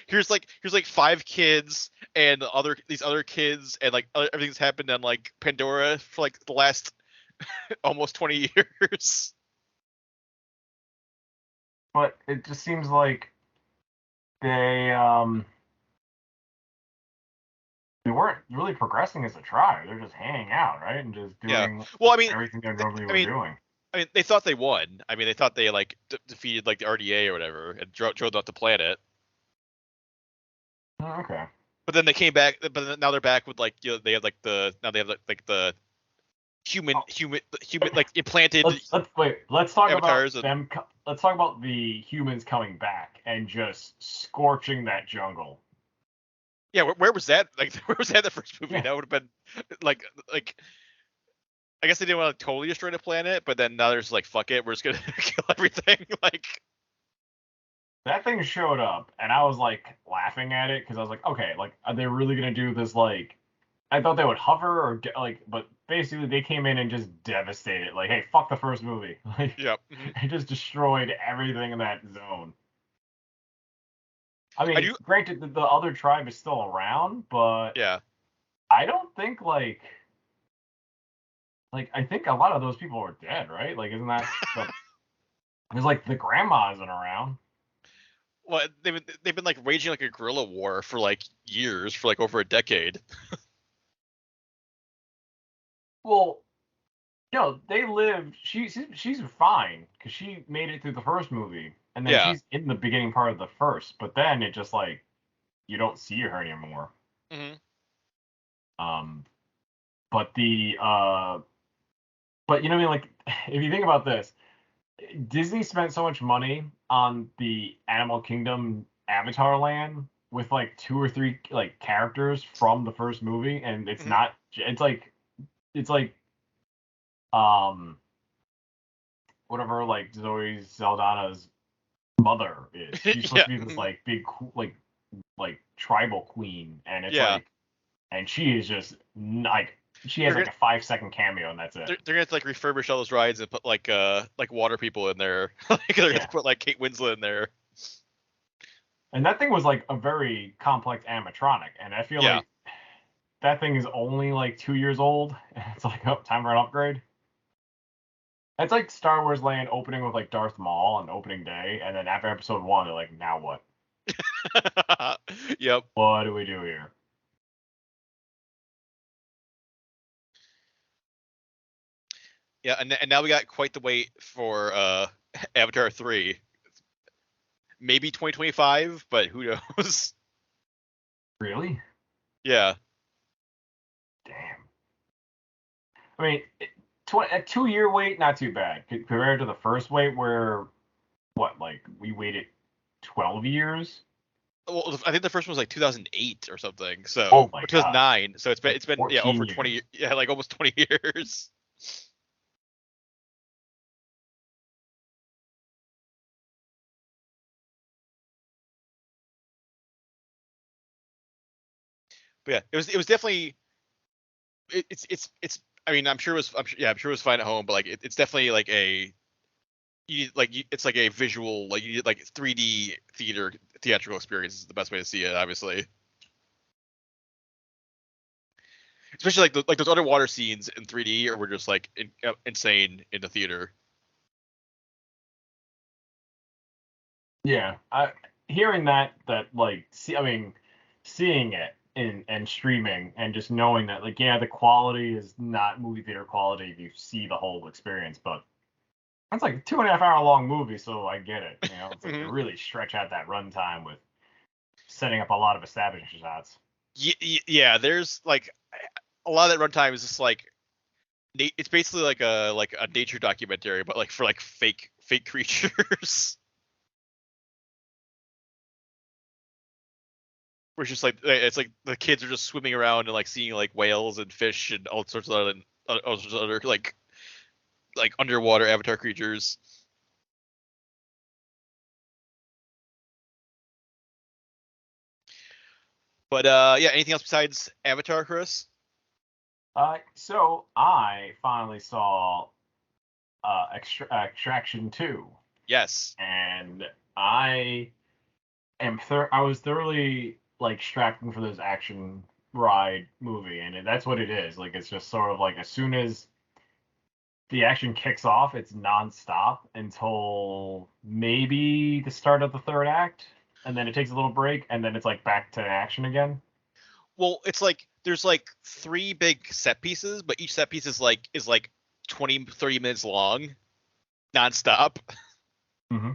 Here's like 5 kids and these other kids, and like everything's happened on like Pandora for like the last almost 20 years. But it just seems like they they weren't really progressing as a tribe. They're just hanging out, right, and just doing Well, I mean, everything they normally were doing. I mean, they thought they won. I mean, they thought they like defeated like the RDA or whatever and drove them off the planet. Oh, okay. But then they came back. But then now they're back with like, you know, they have like the the human like implanted let's talk avatars about and them. Let's talk about the humans coming back and just scorching that jungle. yeah. Where was that? Like, where was that in the first movie? Yeah. That would have been like I guess they didn't want to totally destroy the planet, but then now there's like, fuck it, we're just gonna kill everything. Like That thing showed up, and I was like laughing at it because I was like, okay, like are they really gonna do this? Like, I thought they would hover or like, but basically they came in and just devastated. Like, hey, fuck the first movie. Like, yep. they just destroyed everything in that zone. I mean, granted, the other tribe is still around, but Yeah. I don't think like I think a lot of those people are dead, right? Like, isn't that because like the grandma isn't around. Well, they've been like raging like a guerrilla war for like years, for like over a decade. Well, no, they lived. She's fine because she made it through the first movie, and then Yeah. she's in the beginning part of the first. But then it just like you don't see her anymore. Mm-hmm. But but you know what I mean? Like, if you think about this, Disney spent so much money on the Animal Kingdom Avatar Land with like 2 or 3 like characters from the first movie, and it's Mm-hmm. not. It's like um whatever like Zoe Saldana's mother is. She's supposed to be this like big like tribal queen, and it's like, and she is just like she has like a 5-second cameo, and that's it. They're gonna have to like refurbish all those rides and put like water people in there. Like they're gonna put like Kate Winslet in there. And that thing was like a very complex animatronic, and I feel like that thing is only like 2 years old, and it's like, oh, time for an upgrade. It's like Star Wars Land opening with like Darth Maul on opening day, and then after episode 1, they're like, now what? Yep. What do we do here? Yeah, and now we got quite the wait for Avatar 3. Maybe 2025, but who knows? Really? Yeah. Damn. I mean, a 2-year wait, not too bad compared to the first wait, where what, like we waited 12 years. Well, I think the first one was like 2008 or something. So, oh my 2009. So it's been yeah, over years. 20, yeah, like almost 20 years. But yeah, it was definitely it's I mean, I'm sure it was fine at home, but like it's definitely like it's like a visual, like you need like 3D theatrical experience is the best way to see it, obviously. Especially like those underwater scenes in 3D were just like insane in the theater. Yeah, hearing that like seeing it and streaming, and just knowing that, like, yeah, the quality is not movie theater quality if you see the whole experience, but it's like a 2.5 hour long movie, so I get it. You know, it's like they really stretch out that runtime with setting up a lot of establishing shots. Yeah, there's like a lot of that runtime is just like it's basically like a nature documentary, but like for like fake creatures. Where it's just like it's like the kids are just swimming around and like seeing like whales and fish and all sorts of other like underwater avatar creatures. But yeah, anything else besides Avatar, Chris? So I finally saw Extraction 2. Yes. And I I was thoroughly like strapping for this action ride movie, and that's what it is. Like, it's just sort of like as soon as the action kicks off, it's nonstop until maybe the start of the third act, and then it takes a little break, and then it's like back to action again. Well, it's like there's like 3 big set pieces, but each set piece is like 20-30 minutes long, nonstop. Mm-hmm.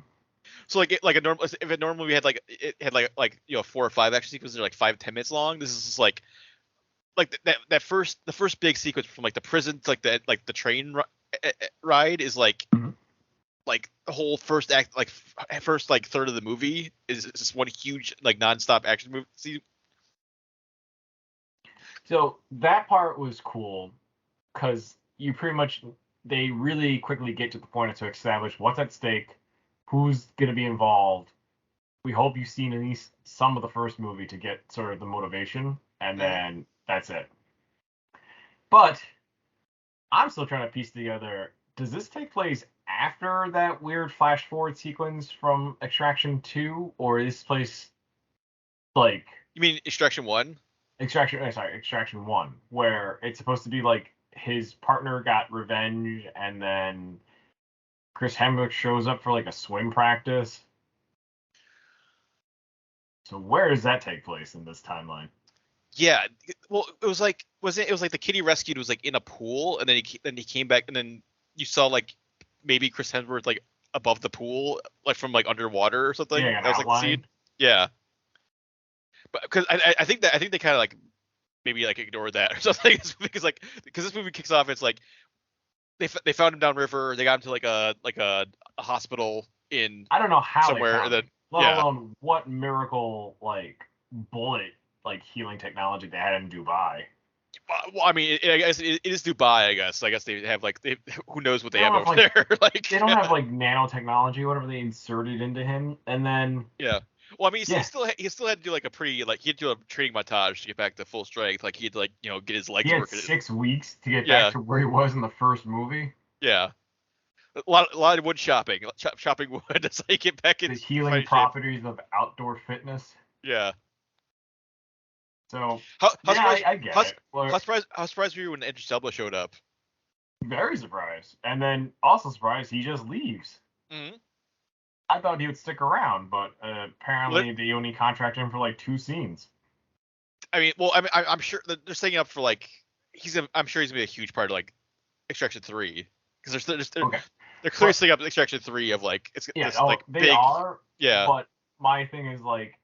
So like a normal, if it normally had it had 4 or 5 action sequences, they're like 5-10 minutes long. This is just like the first big sequence from like the prison to like the train ride is like Mm-hmm. like the whole first act, like first like third of the movie is just one huge like nonstop action movie. So that part was cool because they really quickly get to the point to establish what's at stake, who's going to be involved. We hope you've seen at least some of the first movie to get sort of the motivation, and then that's it. But I'm still trying to piece together, does this take place after that weird flash forward sequence from Extraction 2, or is this place like You mean Extraction 1? Extraction 1, where it's supposed to be like his partner got revenge, and then Chris Hemsworth shows up for like a swim practice. So where does that take place in this timeline? Yeah, well, it was like it was like the kid he rescued was like in a pool, and then he came back, and then you saw like maybe Chris Hemsworth like above the pool, like from like underwater or something. Yeah, that was like the scene. Yeah, but because I think they kind of like maybe like ignored that or something, because this movie kicks off, it's like they found him downriver, they got him to like a hospital in I don't know how somewhere, they found and then him, let alone what miracle like bullet like healing technology they had in Dubai. Well, I mean, I guess it is Dubai. I guess they have like who knows what they have over like, there. Like they don't have like nanotechnology, whatever they inserted into him, and then yeah. Well, I mean, he still had to do like a pretty like he had to do a training montage to get back to full strength. Like he had to get his legs working. He had 6 weeks to get back to where he was in the first movie. Yeah. A lot of wood chopping wood. That's how you get back in the healing properties of outdoor fitness. Yeah. So I get it. How surprised were you when Idris Elba showed up? Very surprised, and then also surprised he just leaves. Mm-hmm. I thought he would stick around, but apparently they only contracted him for like 2 scenes. I mean, well, I'm sure they're setting up for like I'm sure he's gonna be a huge part of like Extraction 3, because they're clearly setting up Extraction 3 of like they big, are. Yeah. But my thing is like,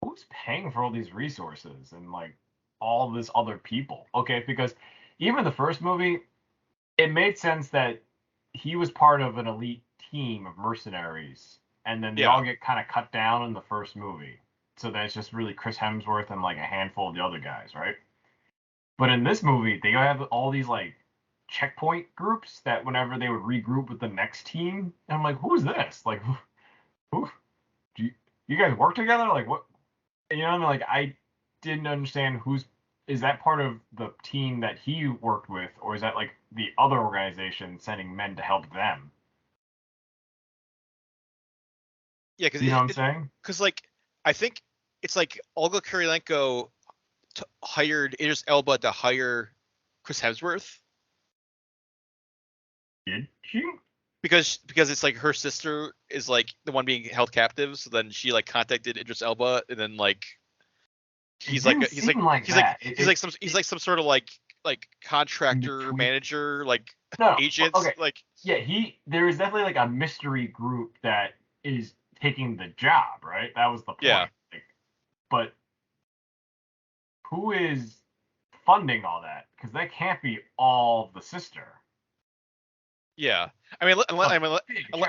who's paying for all these resources and like all this other people? Okay, because even the first movie, it made sense that he was part of an elite team of mercenaries, and then they all get kind of cut down in the first movie. So that's just really Chris Hemsworth and like a handful of the other guys, right? But in this movie, they have all these like checkpoint groups that whenever they would regroup with the next team, and I'm like, who's this? Like, who? Do you guys work together? Like, what? You know, like I didn't understand is that part of the team that he worked with, or is that like the other organization sending men to help them? Yeah, because you know what I'm saying? Because like I think it's like Olga Kurylenko hired Idris Elba to hire Chris Hemsworth. Did she? Because it's like her sister is like the one being held captive, so then she like contacted Idris Elba, and then like he's like some sort of like contractor manager, like agents. Okay. Like there is definitely like a mystery group that is taking the job, right? That was the point. Yeah. Like, but who is funding all that? Because that can't be all the sister. Yeah, I mean,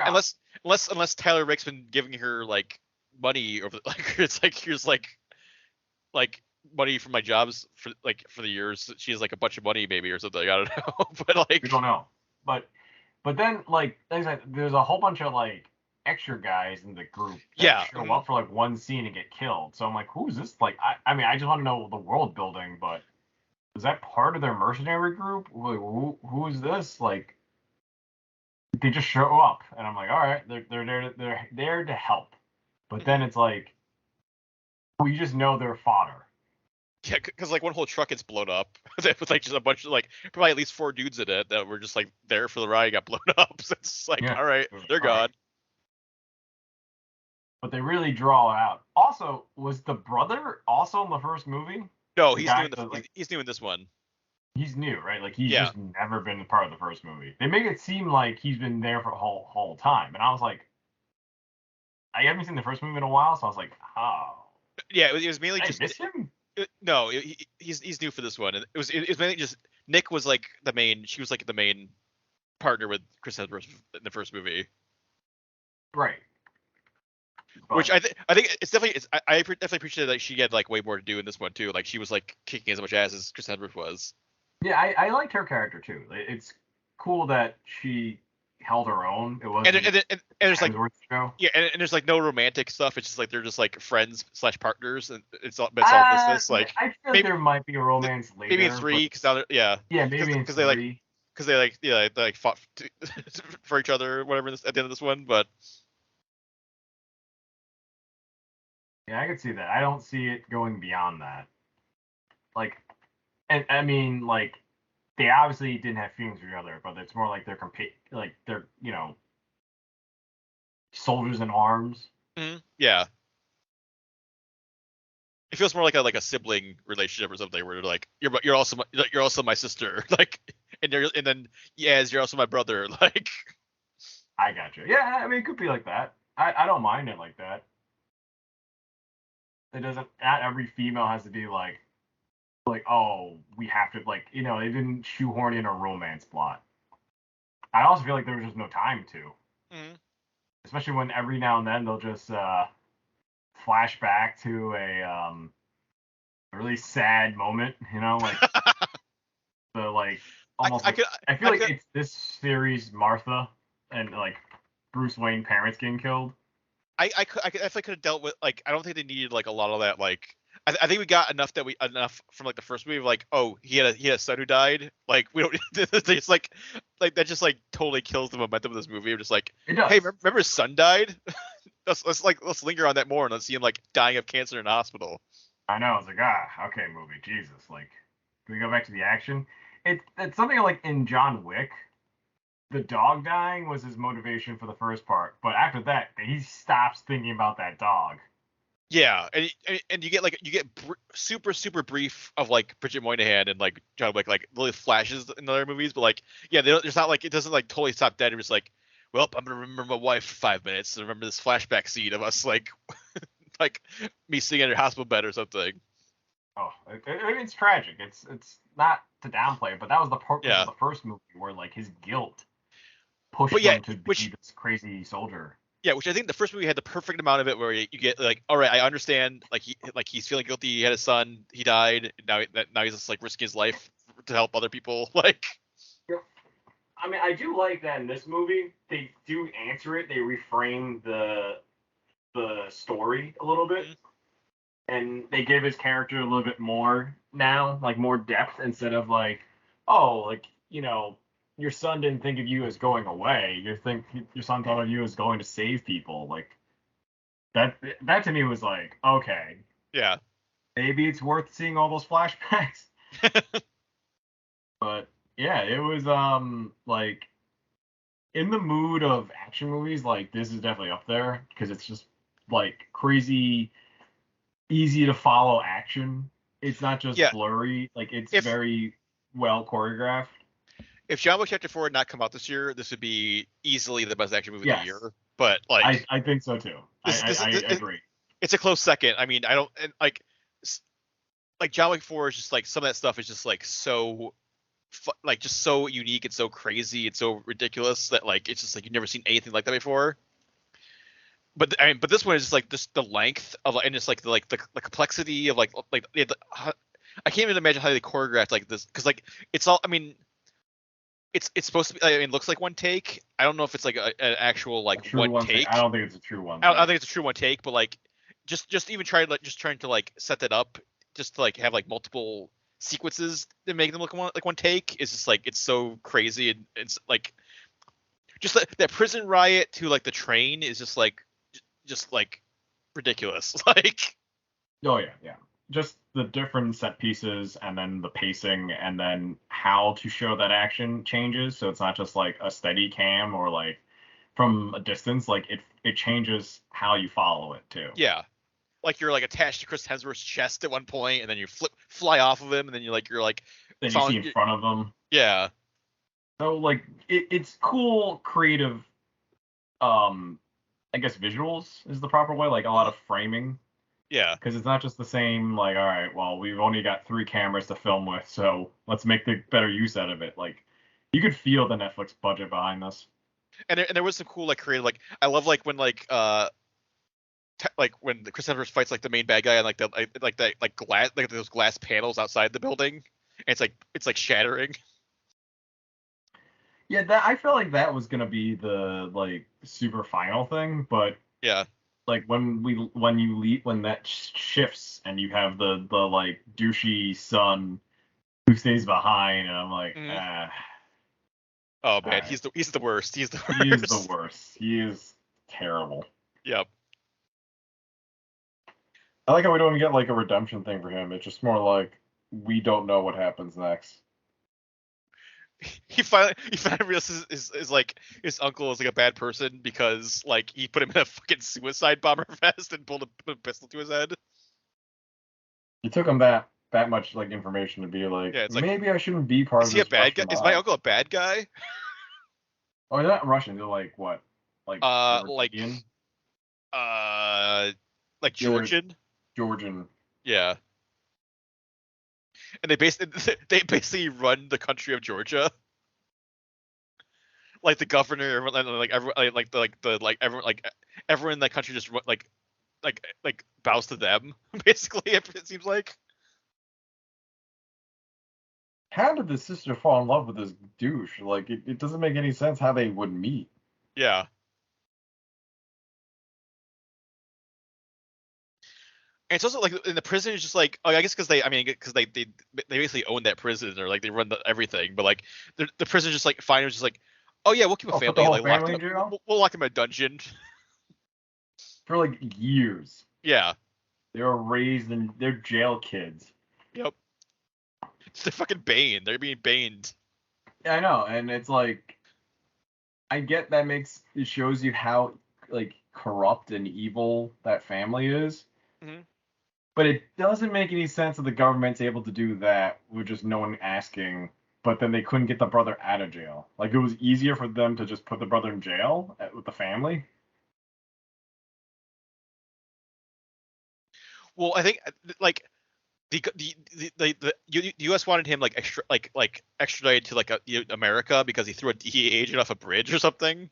unless Tyler Rake's been giving her like money over, like it's like here's like money from my jobs for the years. She has like a bunch of money maybe or something. I don't know, but like we don't know. But then like I said, there's a whole bunch of like extra guys in the group that show up for like one scene and get killed. So I'm like, who's this? Like, I mean, I just want to know the world building, but is that part of their mercenary group? Like, who is this? Like, they just show up, and I'm like, all right, they're there to help. But then it's like, we just know they're fodder. Yeah, because like one whole truck gets blown up with like just a bunch of like probably at least 4 dudes in it that were just like there for the ride, got blown up. So it's like, all right, they're gone. Right. But they really draw out. Also, was the brother also in the first movie? No, he's new in this one. He's new, right? Like he's just never been part of the first movie. They make it seem like he's been there for the whole time, and I was like, I haven't seen the first movie in a while, so I was like, oh. Yeah, it was mainly just. I miss him? No, he's new for this one, and it was mainly just Nick was like the main. She was like the main partner with Chris Hemsworth in the first movie. Right. But, which I think it's definitely I definitely appreciate that she had like way more to do in this one too. Like she was like kicking as much ass as Chris Hemsworth was. Yeah, I liked her character too. It's cool that she held her own. It wasn't. And there's like and there's like no romantic stuff. It's just like they're just like friends / partners, and it's all business. Like I feel maybe there might be a romance later. Maybe in 3 because now maybe because they fought for each other or whatever at the end of this one, but. Yeah, I could see that. I don't see it going beyond that. Like, and I mean, like, they obviously didn't have feelings for each other, but it's more like they're soldiers in arms. Mm-hmm. Yeah. It feels more like a sibling relationship or something, where they're like, you're also my sister, like, and then you're also my brother, like. I gotcha. Yeah, I mean, it could be like that. I don't mind it like that. It doesn't. Not every female has to be like, oh, we have to, like, they didn't shoehorn in a romance plot. I also feel like there was just no time to. Mm-hmm. Especially when every now and then they'll just flash back to a really sad moment, like the like almost. I feel like it's this series Martha and like Bruce Wayne parents getting killed. I definitely could have dealt with, like, I don't think they needed like a lot of that. Like, I think we got enough from like the first movie of like, oh, he had a son who died. Like, we don't. It's like that just like totally kills the momentum of this movie. We're just like, hey, remember his son died? let's linger on that more and let's see him like dying of cancer in a hospital. I know. It's like, okay, movie, Jesus. Like, can we go back to the action? It's something like in John Wick. The dog dying was his motivation for the first part, but after that, he stops thinking about that dog. Yeah, and you get super brief of like Bridget Moynihan and like John Wick, like really flashes in other movies, but like there's not like, it doesn't like totally stop dead. It's like, well, I'm gonna remember my wife for 5 minutes and remember this flashback scene of us like like me sitting in her hospital bed or something. Oh, it's tragic. It's not to downplay it, but that was the purpose of the first movie, where like his guilt pushed him to be this crazy soldier. Yeah, which I think the first movie had the perfect amount of it, where you get like, all right, I understand, like he's feeling guilty. He had a son, he died. Now he's just like risking his life to help other people. Like, I mean, I do like that in this movie. They do answer it. They reframe the story a little bit, and they give his character a little bit more now, like more depth, instead of like, oh, like, your son didn't think of you as going away. Your son thought of you as going to save people. Like, that to me was like, okay. Yeah. Maybe it's worth seeing all those flashbacks. But yeah, it was like, in the mood of action movies, like, this is definitely up there, because it's just like crazy easy to follow action. It's not just Yeah. blurry. Like it's If very well choreographed. if John Wick Chapter 4 had not come out this year, this would be easily the best action movie of the Yes, year. But like I think so too. I agree. it's a close second. I mean, I don't and, like John Wick 4 is just like some of that stuff is just like so like just so unique and so crazy and so ridiculous that like it's just like you've never seen anything like that before. But I mean, but this one is just like just the length of and just like the complexity of I can't even imagine how they choreographed like this because like it's all I mean it's supposed to be I mean it looks like one take. I don't know if it's like an actual like one take. I don't think it's a true one. I don't think it's a true one take, but like just even trying to like set that up just to like have like multiple sequences that make them look like one take is just like it's so crazy and it's like just that prison riot to like the train is just like ridiculous. Like Oh yeah. Just the different set pieces and then the pacing and then how to show that action changes. So it's not just like a steady cam or like from a distance. Like it changes how you follow it too. yeah, like you're like attached to Chris Hemsworth's chest at one point, and then you fly off of him, and then you're like then you see in front of them. Yeah. So like it's cool, creative. I guess visuals is the proper way. Like a lot of framing. Yeah. Because it's not just the same. Like, all right, well, we've only got 3 cameras to film with, so let's make the better use out of it. Like, you could feel the Netflix budget behind this. And there was some cool like creative like I love like when like when the Chris Hemsworth fights like the main bad guy and like the like that like glass like those glass panels outside the building and it's like shattering. Yeah, that I felt like that was gonna be the like super final thing, but Yeah. like when that shifts and you have the like douchey son who stays behind, and I'm like, Oh man, right. he's the worst. He's the worst. He is the worst. He is terrible. Yep. I like how we don't get like a redemption thing for him. It's just more like we don't know what happens next. He finally realizes is like his uncle is like a bad person because like he put him in a fucking suicide bomber vest and pulled a pistol to his head. It took him that much like information to be like, yeah, it's like maybe I shouldn't be part of this. Is he a bad guy? Is my uncle a bad guy? Oh, they're not Russian. They're like what? Like Georgian? like Georgian. Georgian. Yeah. And they basically run the country of Georgia. Like the governor, everyone in that country just like bows to them. Basically, it seems like. How did the sister fall in love with this douche? Like it doesn't make any sense how they would meet. Yeah. And it's also like in the prison is just like I guess because they basically own that prison or like they run everything, but like the prison just like fine, just like we'll keep a family like we'll lock them in a dungeon for like years. Yeah, they were raised in they're jail kids. Yep, they're fucking baned. They're being baned. Yeah, I know, and it's like I get that it shows you how like corrupt and evil that family is. Mm-hmm. But it doesn't make any sense that the government's able to do that with just no one asking, but then they couldn't get the brother out of jail. Like, it was easier for them to just put the brother in jail with the family. Well, I think, like, the U.S. wanted him, like, extradited to, like, America because he threw a DEA agent off a bridge or something.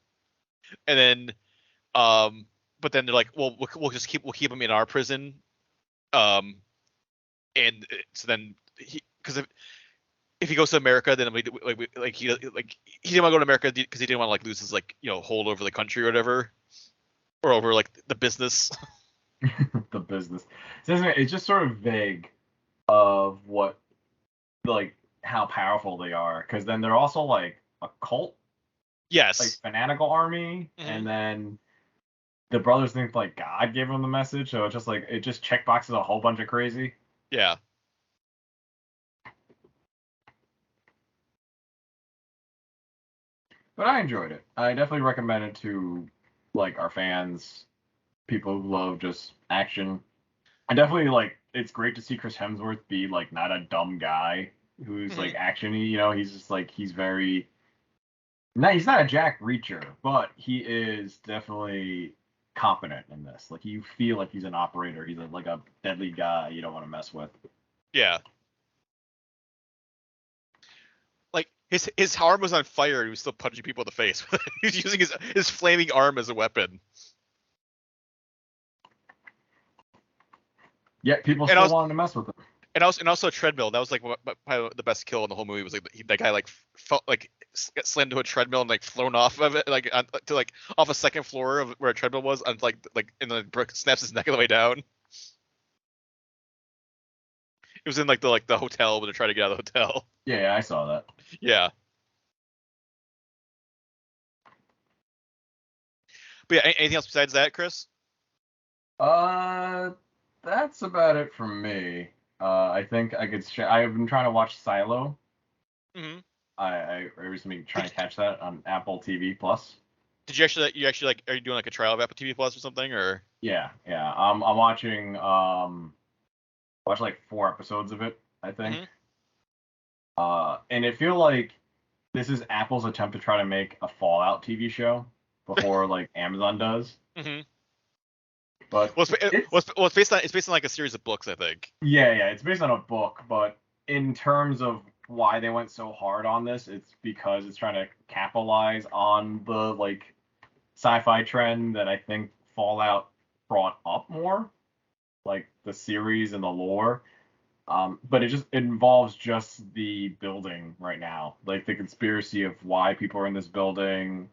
And then, but then they're like, well, we'll keep him in our prison. And so then because if he goes to America, then he didn't want to go to America because he didn't want to like lose his like hold over the country or whatever, or over like the business. The business. So it's just sort of vague of what like how powerful they are, because then they're also like a cult. Yes. Like fanatical army, and then the brothers think like God gave them the message, so it's just like it just checkboxes a whole bunch of crazy. Yeah. But I enjoyed it. I definitely recommend it to like our fans, people who love just action. I definitely like. It's great to see Chris Hemsworth be like not a dumb guy who's like actiony. He's just like he's very. No, he's not a Jack Reacher, but he is definitely competent in this. Like you feel like he's an operator. He's like a deadly guy you don't want to mess with. Yeah. Like his arm was on fire and he was still punching people in the face. He was using his flaming arm as a weapon. Yeah, people still wanted to mess with him. And also a treadmill. That was like probably the best kill in the whole movie. Was like that guy like felt like got slammed to a treadmill and like flown off of it like to like off a second floor of where a treadmill was and like and then snaps his neck on the way down. It was in like the hotel when they're trying to get out of the hotel. Yeah, I saw that. Yeah. But yeah, anything else besides that, Chris? That's about it from me. I think I could. I've been trying to watch Silo. Mm-hmm. I recently trying to catch that on Apple TV Plus. Did you actually like? Are you doing like a trial of Apple TV Plus or something, or? Yeah. I'm watching. Watched like 4 episodes of it, I think. Mm-hmm. And it feel like this is Apple's attempt to try to make a Fallout TV show before like Amazon does. Mm-hmm. But it's based on like a series of books, I think. Yeah, it's based on a book, but in terms of why they went so hard on this, it's because it's trying to capitalize on the like sci-fi trend that I think Fallout brought up more, like the series and the lore. But it involves just the building right now, like the conspiracy of why people are in this building.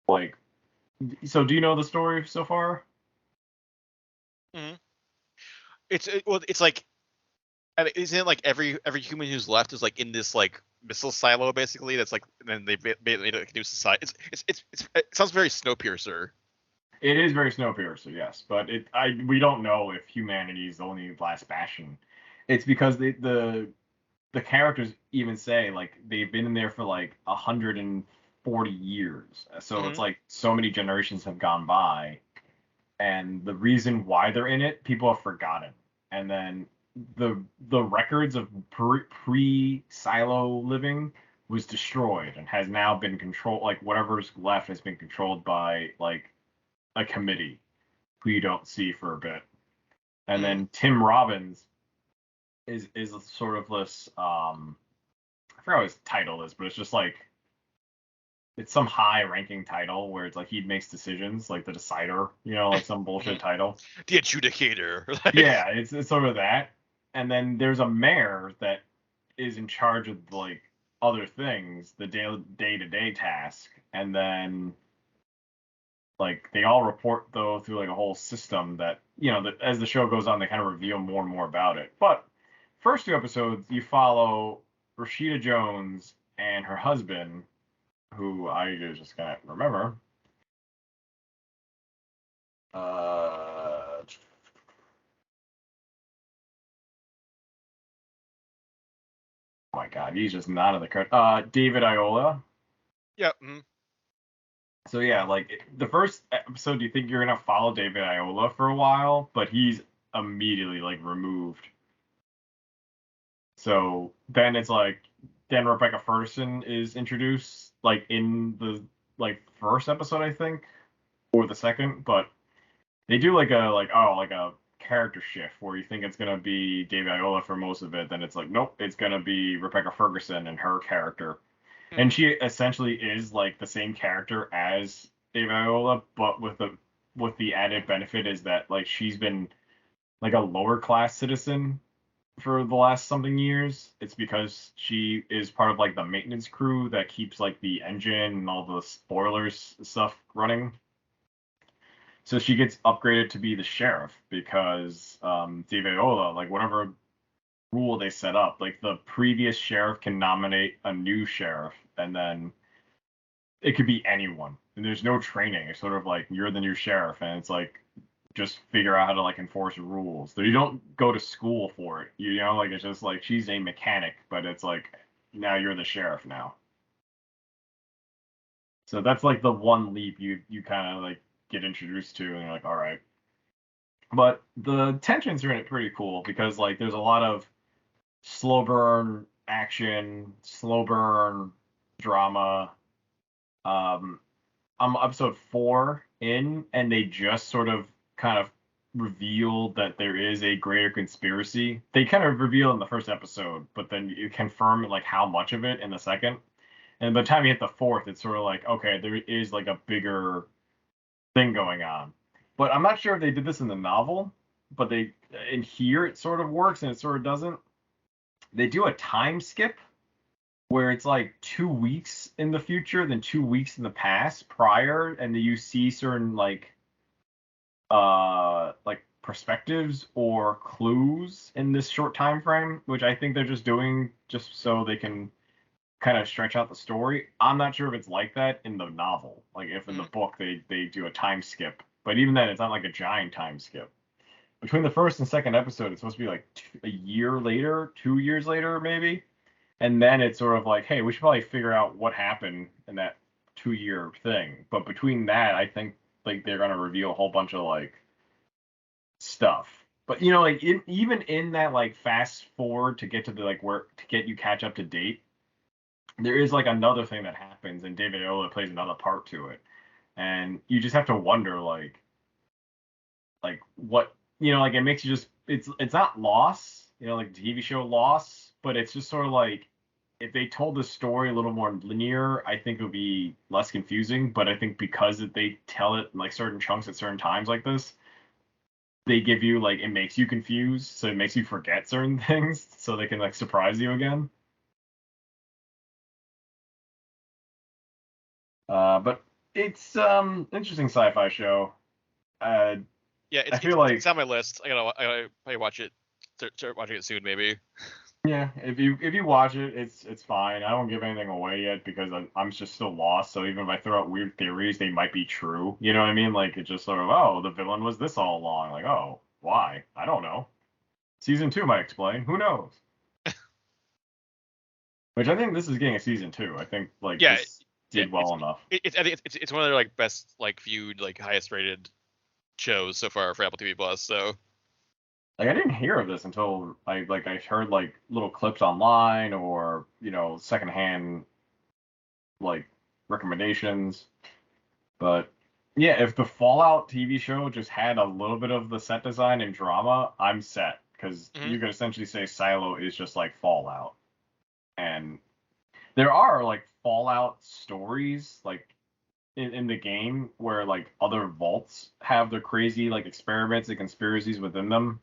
Like, so do you know the story so far? Mm-hmm. It's like, I mean, isn't it like every human who's left is like in this like missile silo basically? That's like, and then they made like a new society. It sounds very Snowpiercer. It is very Snowpiercer, yes, but we don't know if humanity is the only last bastion. It's because the characters even say like they've been in there for like 140 years, so it's like so many generations have gone by, and the reason why they're in it, people have forgotten, and then the records of pre-silo living was destroyed and has now been controlled. Like whatever's left has been controlled by like a committee who you don't see for a bit. And then Tim Robbins is sort of this I forgot what his title is, but it's just like it's some high ranking title where it's like he makes decisions, like the decider, like some bullshit title. The adjudicator. Yeah, it's sort of that. And then there's a mayor that is in charge of like other things, the day-to-day task, and then like they all report though through like a whole system that that as the show goes on they kind of reveal more and more about it. But first 2 episodes you follow Rashida Jones and her husband, who I just can't remember. Oh my God, he's just not in the card. David Iola. Yep. Yeah. Mm-hmm. So yeah, like the first episode, you think you're gonna follow David Iola for a while, but he's immediately like removed. So then it's like then Rebecca Ferguson is introduced like in the like first episode, I think, or the second, but they do like a character shift where you think it's gonna be David Iola for most of it, then it's like nope, it's gonna be Rebecca Ferguson and her character. And she essentially is like the same character as David Iola, but with the added benefit is that like she's been like a lower class citizen for the last something years. It's because she is part of like the maintenance crew that keeps like the engine and all the spoilers stuff running. So she gets upgraded to be the sheriff because David Iola, like whatever rule they set up, like the previous sheriff can nominate a new sheriff, and then it could be anyone, and there's no training. It's sort of like you're the new sheriff, and it's like just figure out how to like enforce rules. So you don't go to school for it, like it's just like she's a mechanic, but it's like now you're the sheriff now. So that's like the one leap you kind of like get introduced to, and you're like, all right. But the tensions are in it pretty cool because like there's a lot of slow burn action, slow burn drama. Um, I'm episode 4 in, and they just sort of kind of revealed that there is a greater conspiracy. They kind of reveal in the first episode, but then you confirm like how much of it in the second. And by the time you hit the fourth, it's sort of like, okay, there is like a bigger thing going on. But I'm not sure if they did this in the novel, but they in here it sort of works and it sort of doesn't. They do a time skip where it's like 2 weeks in the future, then 2 weeks in the past prior, and you see certain like perspectives or clues in this short time frame, which I think they're just doing just so they can kind of stretch out the story. I'm not sure if it's like that in the novel. Like if in the book they do a time skip, but even then it's not like a giant time skip. Between the first and second episode, it's supposed to be like a year later, 2 years later maybe, and then it's sort of like, hey, we should probably figure out what happened in that 2 year thing. But between that, I think like they're gonna reveal a whole bunch of like stuff. But you know, like even in that like fast forward to get to the like where to get you catch up to date, there is like another thing that happens, and David Ola plays another part to it, and you just have to wonder like what like it makes you just it's not loss, like the TV show Loss, but it's just sort of like if they told the story a little more linear, I think it would be less confusing. But I think because they tell it in like certain chunks at certain times like this, they give you like it makes you confused, so it makes you forget certain things, so they can like surprise you again. But it's interesting sci-fi show. Uh, Yeah, I it's feel it's, like it's on my list. I gotta probably watch it. Start watching it soon, maybe. yeah, if you watch it, it's fine. I don't give anything away yet because I'm just still lost. So even if I throw out weird theories, they might be true. You know what I mean? Like it's just sort of oh, the villain was this all along. Like oh, why? I don't know. Season 2 might explain. Who knows? Which I think this is getting a season 2. I think like Yeah, this did well enough. I think it's one of their like best like viewed like highest rated shows so far for Apple TV Plus. So Like I didn't hear of this until I heard like little clips online or secondhand like recommendations. But yeah, if the Fallout TV show just had a little bit of the set design and drama, I'm set because Mhm. you could essentially say Silo is just like Fallout, and there are like Fallout stories like in the game where like other vaults have their crazy like experiments and conspiracies within them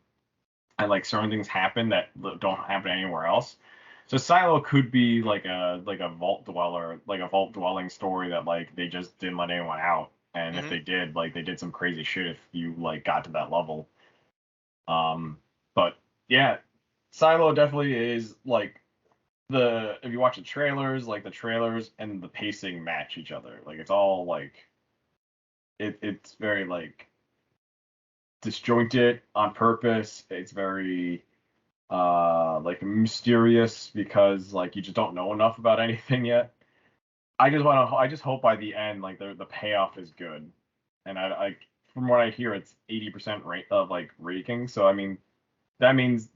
and like certain things happen that don't happen anywhere else. So Silo could be like a vault dweller, like a vault dwelling story that like they just didn't let anyone out. And if they did, like they did some crazy shit if you like got to that level. But yeah, Silo definitely is like the if you watch the trailers, like the trailers and the pacing match each other. Like it's all like it's very like disjointed on purpose. It's very like mysterious because like you just don't know enough about anything yet. I just hope by the end like the payoff is good. And I from what I hear it's 80% rate of like rating. So I mean that means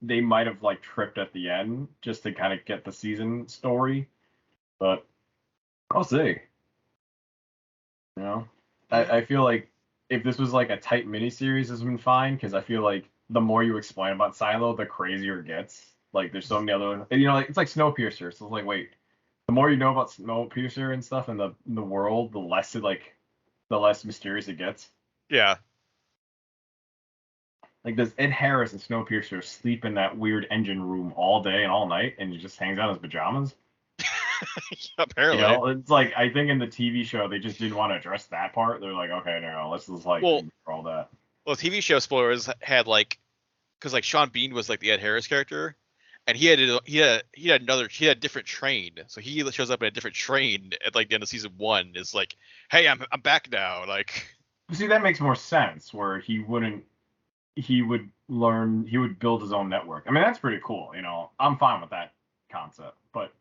they might have like tripped at the end just to kind of get the season story. But I'll see. You know? I feel like if this was like a tight miniseries, this would been fine because I feel like the more you explain about Silo, the crazier it gets. Like there's so many other, like, it's like Snowpiercer. So it's like, wait, the more you know about Snowpiercer and stuff in the world, the less mysterious it gets. yeah. Like does Ed Harris and Snowpiercer sleep in that weird engine room all day and all night, and he just hangs out in his pajamas? Apparently. It's like I think in the TV show they just didn't want to address that part. They're like, okay, no, let's just like Well, ignore all that. Well, TV show spoilers had like, because like Sean Bean was like the Ed Harris character, and he had a different train, so he shows up in a different train at like the end of season 1. Is like, hey, I'm back now. Like, See, that makes more sense. Where he would build his own network. I mean, that's pretty cool. I'm fine with that concept. But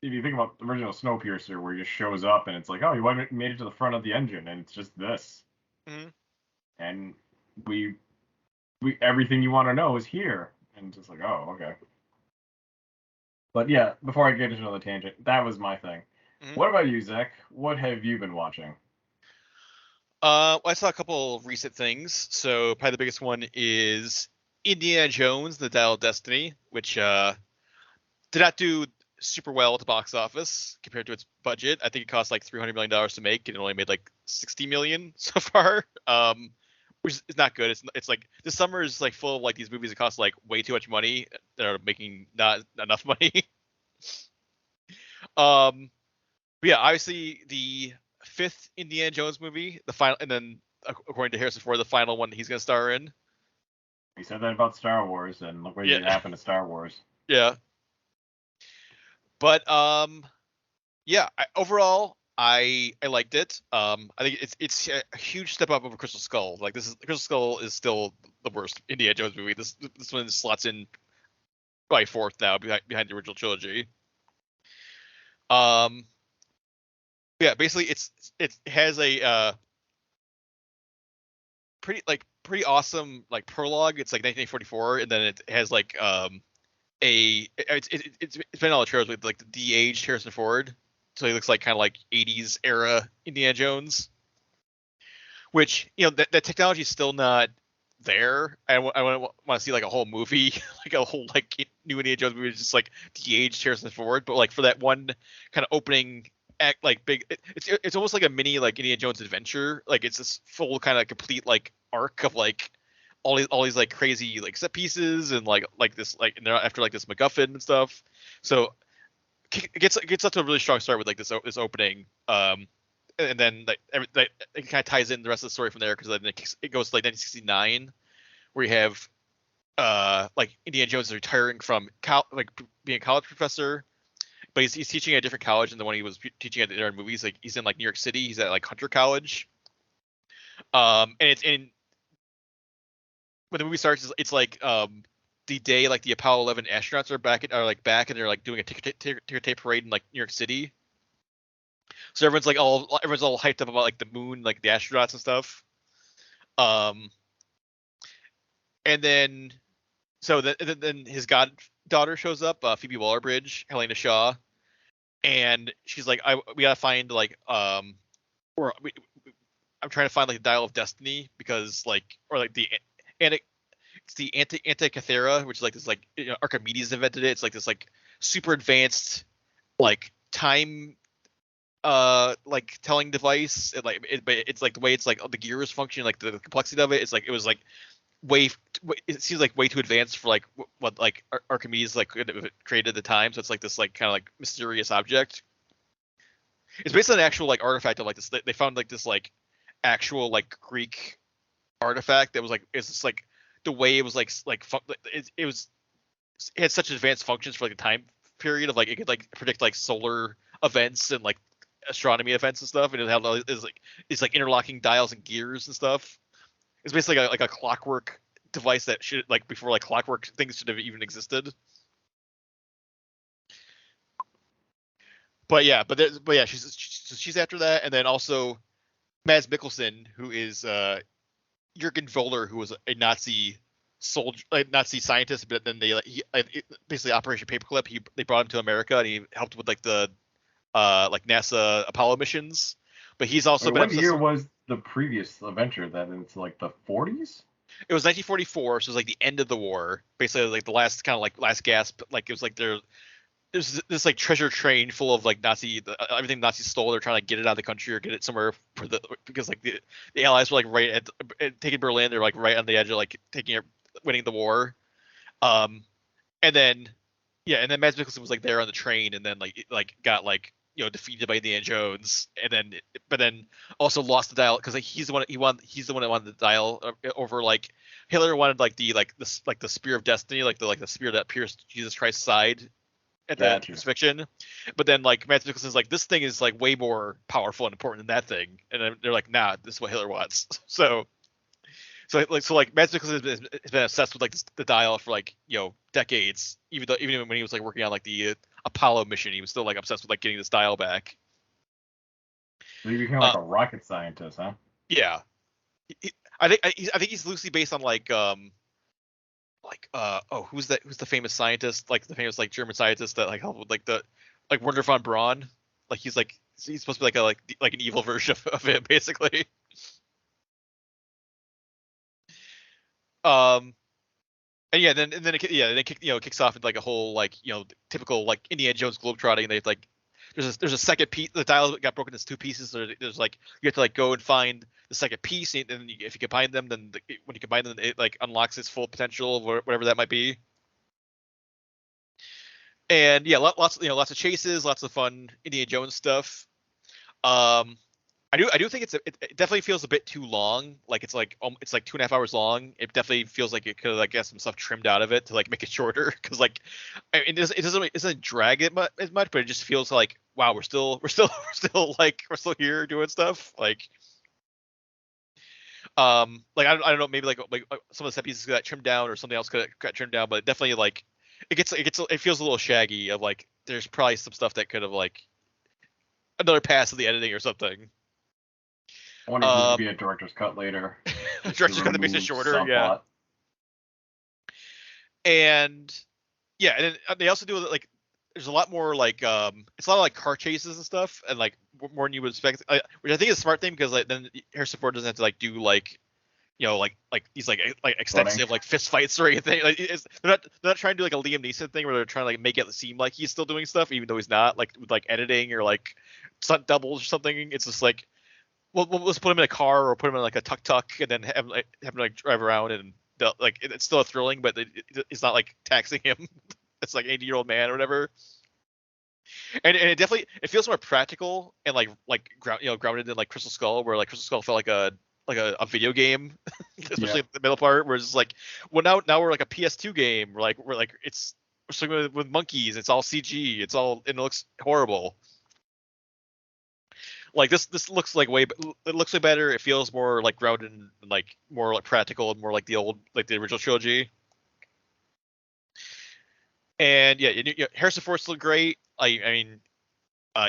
if you think about the original Snowpiercer, where he just shows up and it's like, oh, you made it to the front of the engine, and it's just this. Mhm. And we everything you want to know is here, and just like, oh, okay. But yeah, before I get into another tangent, that was my thing. Mm-hmm. What about you, Zach? What have you been watching? I saw a couple of recent things. So probably the biggest one is Indiana Jones: The Dial of Destiny, which did not do super well at the box office compared to its budget. I think it cost like $300 million to make, and it only made like $60 million so far. Which is not good. It's like this summer is like full of like these movies that cost like way too much money that are making not enough money. But yeah, obviously the fifth Indiana Jones movie, the final, and then according to Harrison Ford, the final one he's gonna star in. He said that about Star Wars, and look what happened to Star Wars. Yeah. But yeah, overall I liked it. I think it's a huge step up over Crystal Skull. Like Crystal Skull is still the worst Indiana Jones movie. This one slots in by fourth now behind the original trilogy. Yeah, basically it has a pretty awesome like prologue. It's like 1944, and then it has like it's been all the trailers with like the de-aged Harrison Ford, so he looks like kind of like 80s era Indiana Jones, which that technology is still not there. I want to see like a whole movie, like a whole like new Indiana Jones movie, just like de-aged Harrison Ford, but like for that one kind of opening act, like big, it's almost like a mini like Indiana Jones adventure. Like it's this full kind of complete like arc of like all these like crazy like set pieces and like this like and they're after like this MacGuffin and stuff. So it gets up to a really strong start with like this opening, and then like it kind of ties in the rest of the story from there, because then it goes to like 1969, where you have like Indiana Jones is retiring from like being a college professor, but he's teaching at a different college than the one he was teaching at the other movies. Like he's in like New York City. He's at like Hunter College. And it's in when the movie starts, it's like the day like the Apollo 11 astronauts are back and they're like doing a ticker tape parade in like New York City. So everyone's all hyped up about like the moon, like the astronauts and stuff. And then then his goddaughter shows up, Phoebe Waller-Bridge, Helena Shaw, and she's like, we gotta find like I'm trying to find like the Dial of Destiny, because like it's the Antikythera, which is like this like Archimedes invented it. It's like this like super advanced like time like telling device. But it's like the way it's like the gears function, like the complexity of it. It's like it was like it seems like way too advanced for like what like Archimedes like created at the time. So it's like this like kind of like mysterious object. It's basically an actual like artifact of like this. They found like this like actual like Greek artifact that was like it's just like the way it was like it had such advanced functions for like the time period of like it could like predict like solar events and like astronomy events and stuff, and it had it's like interlocking dials and gears and stuff. It's basically like a clockwork device that should like before like clockwork things should have even existed. But yeah, she's after that, and then also Mads Mikkelsen, who is Jürgen Voller, who was a Nazi soldier, Nazi scientist, but then basically Operation Paperclip. They brought him to America, and he helped with like the like NASA Apollo missions. But he's also been. What year was the previous adventure? That it's like the 40s. It was 1944, so it was like the end of the war, basically like the last kind of like last gasp. Like it was like there's this like treasure train full of like everything Nazis stole. They're trying to get it out of the country or get it somewhere because like the Allies were like right at taking Berlin. They're like right on the edge of like winning the war. And then Mads Mikkelsen was like there on the train, and then like got like defeated by Indiana Jones, and then also lost the dial because like, he's the one that wanted the dial over. Like Hitler wanted like the spear of destiny, like the spear that pierced Jesus Christ's side at that crucifixion. But then like Mads Mikkelsen's like, this thing is like way more powerful and important than that thing, and then they're like, nah, this is what Hitler wants. So Mads Mikkelsen has been obsessed with like the dial for like decades. Even when he was like working on like the Apollo mission, he was still like obsessed with like getting this dial back. So you became like a rocket scientist, huh? Yeah. I think he's loosely based on who's the famous scientist, like the famous like German scientist that like helped with like the like Werner von Braun. Like he's supposed to be like a like an evil version of it basically. And yeah, then it kicks off into like a whole like typical like Indiana Jones globetrotting. They like there's a second piece. The dial got broken into two pieces. So there's like you have to like go and find the second piece, and then if you combine them, then when you combine them, it like unlocks its full potential, whatever that might be. And yeah, lots of chases, lots of fun Indiana Jones stuff. I do think it definitely feels a bit too long. Like it's like 2.5 hours long. It definitely feels like it could like get some stuff trimmed out of it to like make it shorter. Because like it doesn't drag it as much, but it just feels like wow, we're still here doing stuff. Like like I don't know, maybe like some of the set pieces got trimmed down or something else got trimmed down, but it definitely like it feels a little shaggy. Of like there's probably some stuff that could have like another pass of the editing or something. I wonder if this could be a director's cut later. Director's cut that makes it shorter, yeah. And yeah, and then they also do like there's a lot more like it's a lot of like car chases and stuff, and like more than you would expect, which I think is a smart thing because like then Harrison Ford doesn't have to like do like like these like extensive like fist fights or anything. Like they're not trying to do like a Liam Neeson thing where they're trying to like make it seem like he's still doing stuff even though he's not, like with like editing or like stunt doubles or something. It's just like well, let's put him in a car or put him in like a tuk-tuk and then have him like drive around, and like it's still thrilling, but it's not like taxing him. It's like 80-year-old man or whatever. And it definitely feels more practical and like grounded in like Crystal Skull, where like Crystal Skull felt like a video game, especially the middle part, where it's like, well now we're like a PS2 game, we're like it's we're swimming with monkeys, it's all CG, and it looks horrible. Like this looks like it looks way better. It feels more like grounded and like more like practical and more like the original trilogy. And yeah, Harrison Ford's still great. I mean,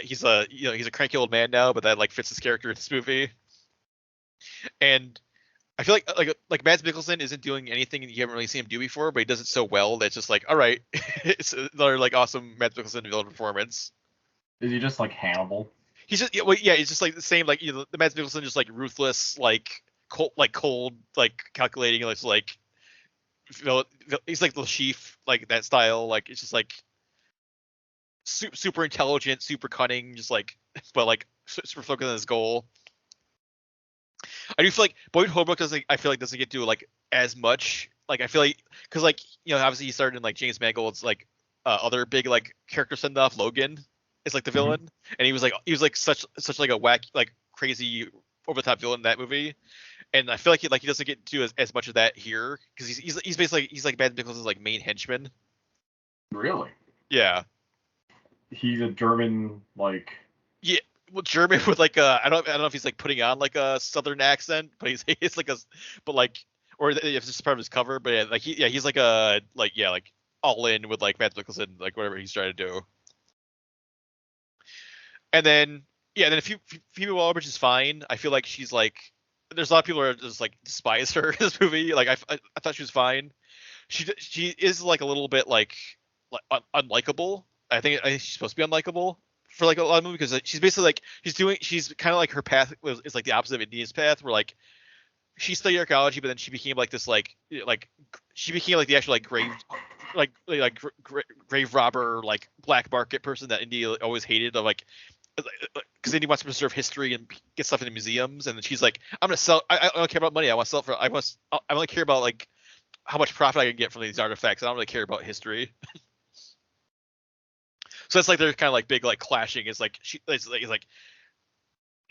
he's a cranky old man now, but that like fits his character in this movie. And I feel like Mads Mikkelsen isn't doing anything you haven't really seen him do before, but he does it so well that it's just like, all right, it's another like awesome Mads Mikkelsen villain performance. Is he just like Hannibal? He's just he's just like the same, like the Mads Mikkelsen, just like ruthless, like cold, like calculating, like he's like the chief, like that style, like it's just like super intelligent, super cunning, just like but like super focused on his goal. I do feel like Boyd Holbrook doesn't get to like as much. Like I feel like because like obviously he started in like James Mangold's like other big like character send off, Logan is like the villain, and he was like such like a wacky, like crazy over the top villain in that movie, and I feel like he doesn't get to do as much of that here because he's basically he's like Mads Mikkelsen's like main henchman. Really? Yeah. He's a German like. Yeah, well, German with like I don't know if he's like putting on like a southern accent, but he's like or if it's just part of his cover, but yeah, like he's like a like all in with like Mads Mikkelsen, like whatever he's trying to do. And then then Phoebe Waller-Bridge is fine. I feel like she's like there's a lot of people who just like despise her in this movie. Like I thought she was fine. She is like a little bit like unlikable. I think she's supposed to be unlikable for like a lot of movies because she's basically like she's kind of like her path is like the opposite of India's path, where like she studied archaeology, but then she became like this like she became like the actual like grave robber, like black market person that India always hated, of like because India wants to preserve history and get stuff into museums, and then she's like, I'm gonna sell. I don't care about money. I want to sell it for. I only care about like how much profit I can get from these artifacts. I don't really care about history. So it's like they're kind of like big like clashing. It's like it's like,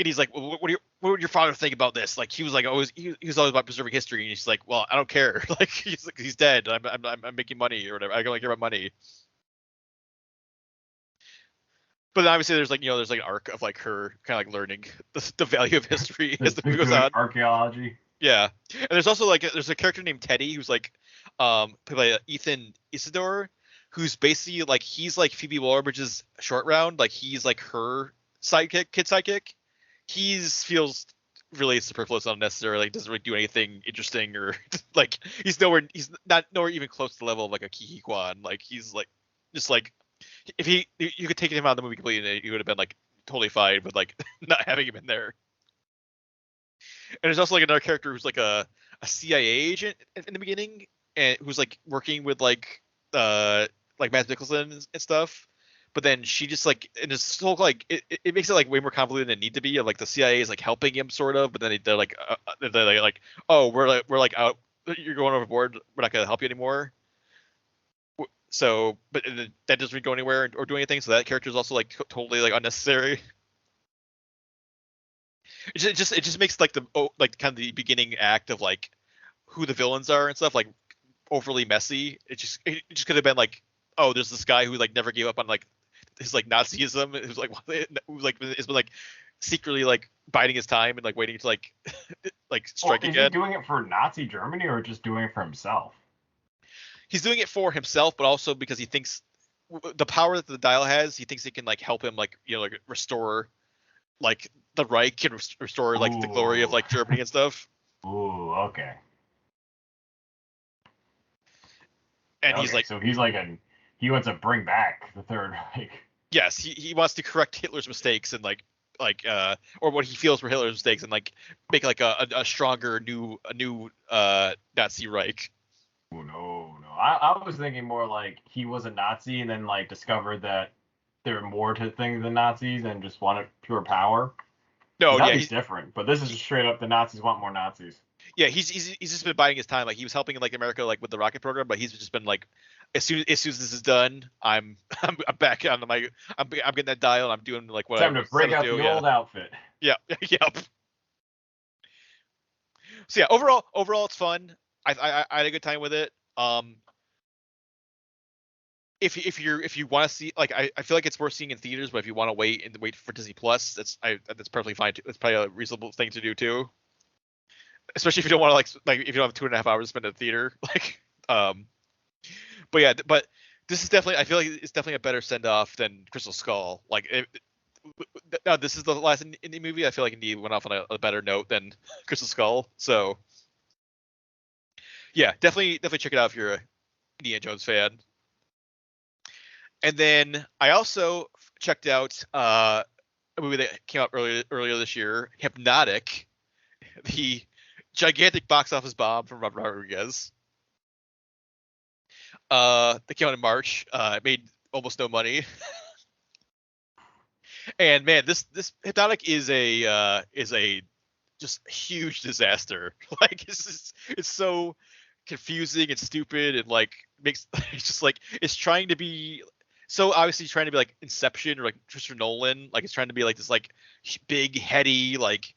and he's like, well, what would your father think about this? Like he was like always he was always about preserving history, and she's like, well, I don't care. Like he's dead. I'm making money or whatever. I don't care about money. But obviously there's like there's like an arc of like her kind of like learning the value of history as the movie goes on. Archaeology. Yeah, and there's also like there's a character named Teddy who's like played by Ethan Isidore, who's basically like he's like Phoebe Waller-Bridge's short round, like he's like her kid sidekick. He feels really superfluous, unnecessary. Like doesn't really do anything interesting or like he's nowhere even close to the level of like a Ki Kwan. Like he's like just like if you could take him out of the movie completely, you would have been like totally fine with like not having him in there. And there's also like another character who's like a CIA agent in the beginning, and who's like working with like Matt Nicholson and stuff. But then she just like, and it's so like it makes it like way more convoluted than it need to be. Like the CIA is like helping him sort of, but then they're like oh we're like out, you're going overboard, we're not gonna help you anymore. So but that doesn't really go anywhere or do anything. So that character is also like totally like unnecessary. It just makes like the kind of the beginning act of like who the villains are and stuff like overly messy. It just could have been like, oh, there's this guy who like never gave up on like his like Nazism. It was like has been like secretly like biding his time and like waiting to like like strike again. Is he doing it for Nazi Germany or just doing it for himself? He's doing it for himself, but also because he thinks the power that the dial has, he thinks it can like help him like like restore like the Reich and restore like the glory of like Germany and stuff. Ooh, okay. And he's like, so he's like he wants to bring back the Third Reich. Yes, he wants to correct Hitler's mistakes and like or what he feels were Hitler's mistakes and like make like a stronger new Nazi Reich. Oh no. I was thinking more like he was a Nazi and then like discovered that there are more to things than Nazis and just wanted pure power. No, yeah, he's different. But this is just straight up the Nazis want more Nazis. Yeah, he's just been biding his time. Like he was helping like America like with the rocket program, but he's just been like, as soon as this is done, I'm back on my I'm getting that dial and I'm doing like what time to break out the old outfit. Yeah, yep. So yeah, overall it's fun. I had a good time with it. If you want to see like I feel like it's worth seeing in theaters, but if you want to wait for Disney Plus, that's perfectly fine too. It's probably a reasonable thing to do too. Especially if you don't want to like if you don't have 2.5 hours to spend in the theater, like but yeah, but this is definitely, I feel like it's definitely a better send off than Crystal Skull. Like now this is the last indie movie. I feel like Indie went off on a better note than Crystal Skull. So yeah, definitely check it out if you're a Indiana Jones fan. And then I also checked out a movie that came out earlier this year, Hypnotic, the gigantic box office bomb from Robert Rodriguez. That came out in March. It made almost no money. And man, this Hypnotic is a just huge disaster. Like it's so confusing and stupid and like makes it's just like it's trying to be so obviously trying to be like Inception or like Christopher Nolan. Like it's trying to be like this like big heady like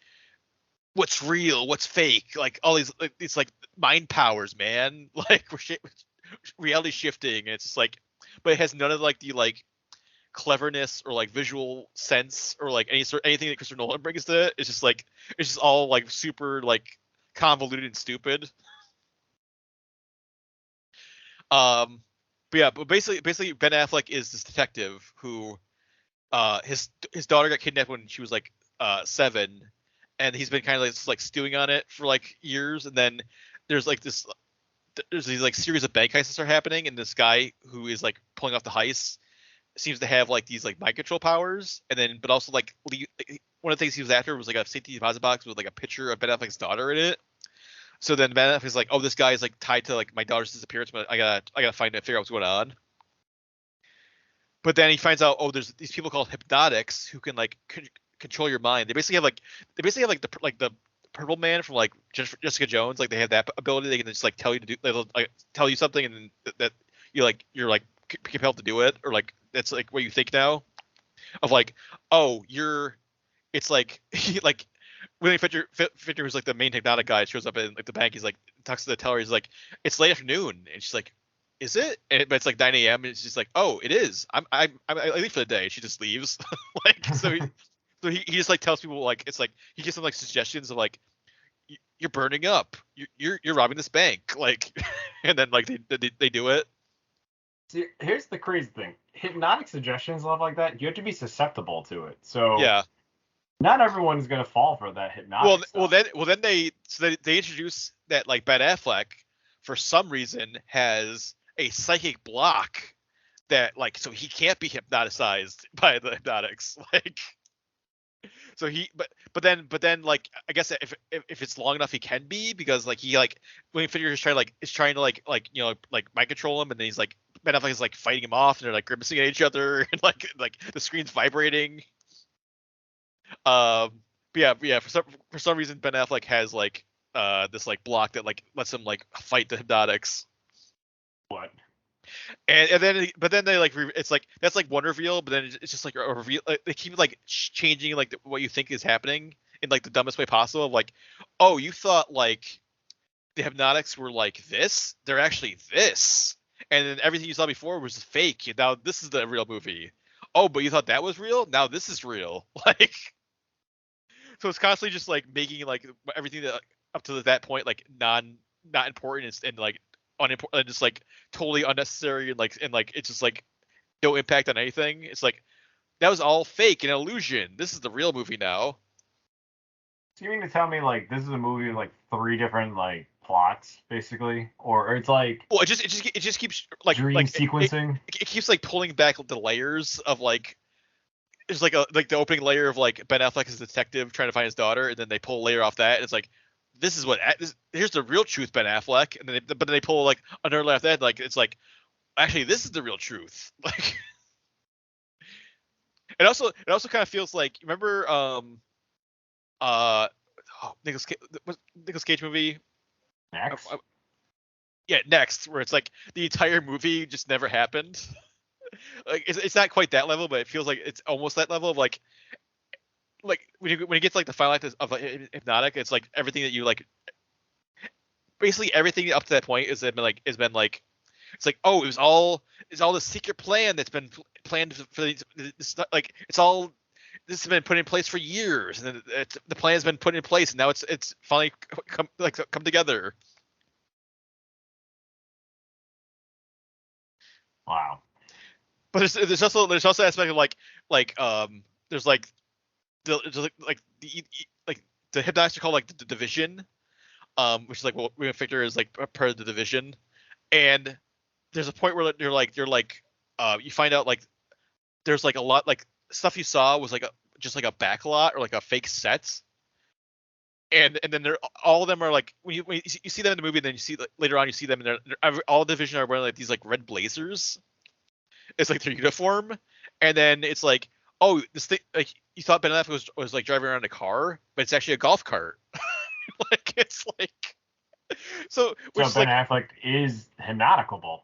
what's real, what's fake, like all these it's like mind powers, man. Like we're reality shifting, and it's just like, but it has none of like the like cleverness or like visual sense or like anything that Christopher Nolan brings to it. It's just like it's just all like super like convoluted and stupid. But yeah, but basically Ben Affleck is this detective who his daughter got kidnapped when she was like 7, and he's been kind of like stewing on it for like years, and then there's these like series of bank heists that are happening, and this guy who is like pulling off the heists seems to have like these like mind control powers, and then but also like one of the things he was after was like a safety deposit box with like a picture of Ben Affleck's daughter in it. So then Ben Affleck's like, oh, this guy is like tied to like my daughter's disappearance, but I gotta find it, figure out what's going on. But then he finds out, oh, there's these people called hypnotics who can like control your mind. They basically have like the Purple Man from like Jessica Jones. Like they have that ability. They can just like tell you to do, they'll like tell you something, and that you're like compelled to do it, or like that's like what you think now. Of like, oh, it's like like William Fichtner, who's like the main hypnotic guy, shows up in like the bank. He's like talks to the teller. He's like, it's late afternoon, and she's like, is it? But it's like 9 a.m. and it's just like, oh, it is. I leave for the day. She just leaves. Like so he just like tells people like it's like he gives them like suggestions of like you're burning up, you're robbing this bank, like, and then like they do it. See, here's the crazy thing: hypnotic suggestions, stuff like that, you have to be susceptible to it. So yeah, Not everyone's gonna fall for that hypnotic stuff. Well then they introduce that like Ben Affleck for some reason has a psychic block that like so he can't be hypnotized by the hypnotics like so he but then like I guess if it's long enough he can be because like he like when he figures is trying to like you know like mind control him and then he's like Ben Affleck is like fighting him off and they're like grimacing at each other and like the screen's vibrating. But yeah for some reason Ben Affleck has like this like block that like lets him like fight the hypnotics. What? And then but then they like it's like that's like one reveal but then it's just like a reveal they keep like changing like what you think is happening in like the dumbest way possible, like, oh, you thought like the hypnotics were like this, they're actually this, and then everything you saw before was fake, now this is the real movie. Oh, but you thought that was real, now this is real. Like, so it's constantly just like making like everything that up to that point like not important and like unimportant and just like totally unnecessary and like it's just like no impact on anything. It's like that was all fake and illusion. This is the real movie now. So you mean to tell me like this is a movie with like 3 different like plots basically, or it's like well it just keeps like dream sequencing. It keeps like pulling back the layers of like it's like the opening layer of like Ben Affleck as a detective trying to find his daughter, and then they pull a layer off that, and it's like this is what here's the real truth, Ben Affleck, and then they pull like another layer off that, like it's like actually this is the real truth. Like, it also kind of feels like remember Nicolas Cage movie Next. Yeah, Next, where it's like the entire movie just never happened. Like it's not quite that level, but it feels like it's almost that level of like when it gets like the final act of Hypnotic, it's like everything that you like, basically everything up to that point has been like it's like, oh, it's all this secret plan that's been planned for this, like it's all this has been put in place for years, and then the plan has been put in place, and now it's finally come together. Wow. But there's also aspect of there's like the hypnotics are called like the division, which is like what we figure is like part of the division, and there's a point where you're like you find out like there's like a lot like stuff you saw was like just like a backlot or like a fake set, and then they're all of them are like when you see them in the movie, and then you see later on you see them and they're all division are wearing like these like red blazers. It's like their uniform, and then it's like, oh, this thing like you thought Ben Affleck was like driving around a car, but it's actually a golf cart. Like it's like so Ben Affleck is hypnoticable.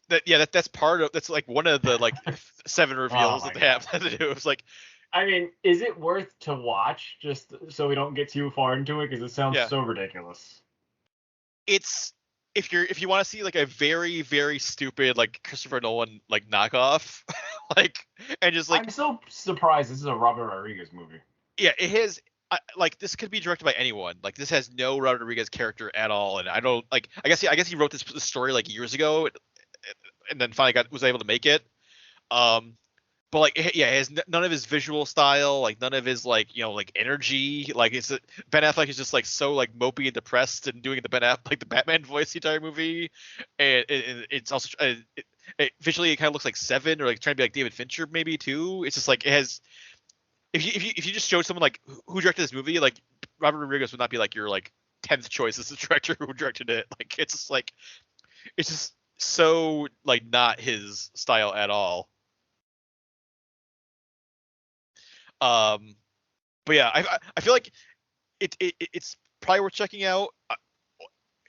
That's part of that's like one of the like 7 reveals that they have to do. It's like, I mean, is it worth to watch just so we don't get too far into it because it sounds so ridiculous? It's if you want to see like a very very stupid like Christopher Nolan like knockoff, like and just like I'm so surprised this is a Robert Rodriguez movie. Yeah, it has. Like this could be directed by anyone. Like this has no Robert Rodriguez character at all, and I don't like. I guess he wrote this story like years ago, and then finally was able to make it. But like it has none of his visual style, like none of his like like energy. Like Ben Affleck is just like so like mopey and depressed and doing the the Batman voice the entire movie, and it's also visually it kind of looks like Seven or like trying to be like David Fincher maybe too. It's just like it has. If you just showed someone like who directed this movie, like Robert Rodriguez would not be like your like 10th choice as the director who directed it. Like it's just so like not his style at all. But yeah, I feel like it's probably worth checking out.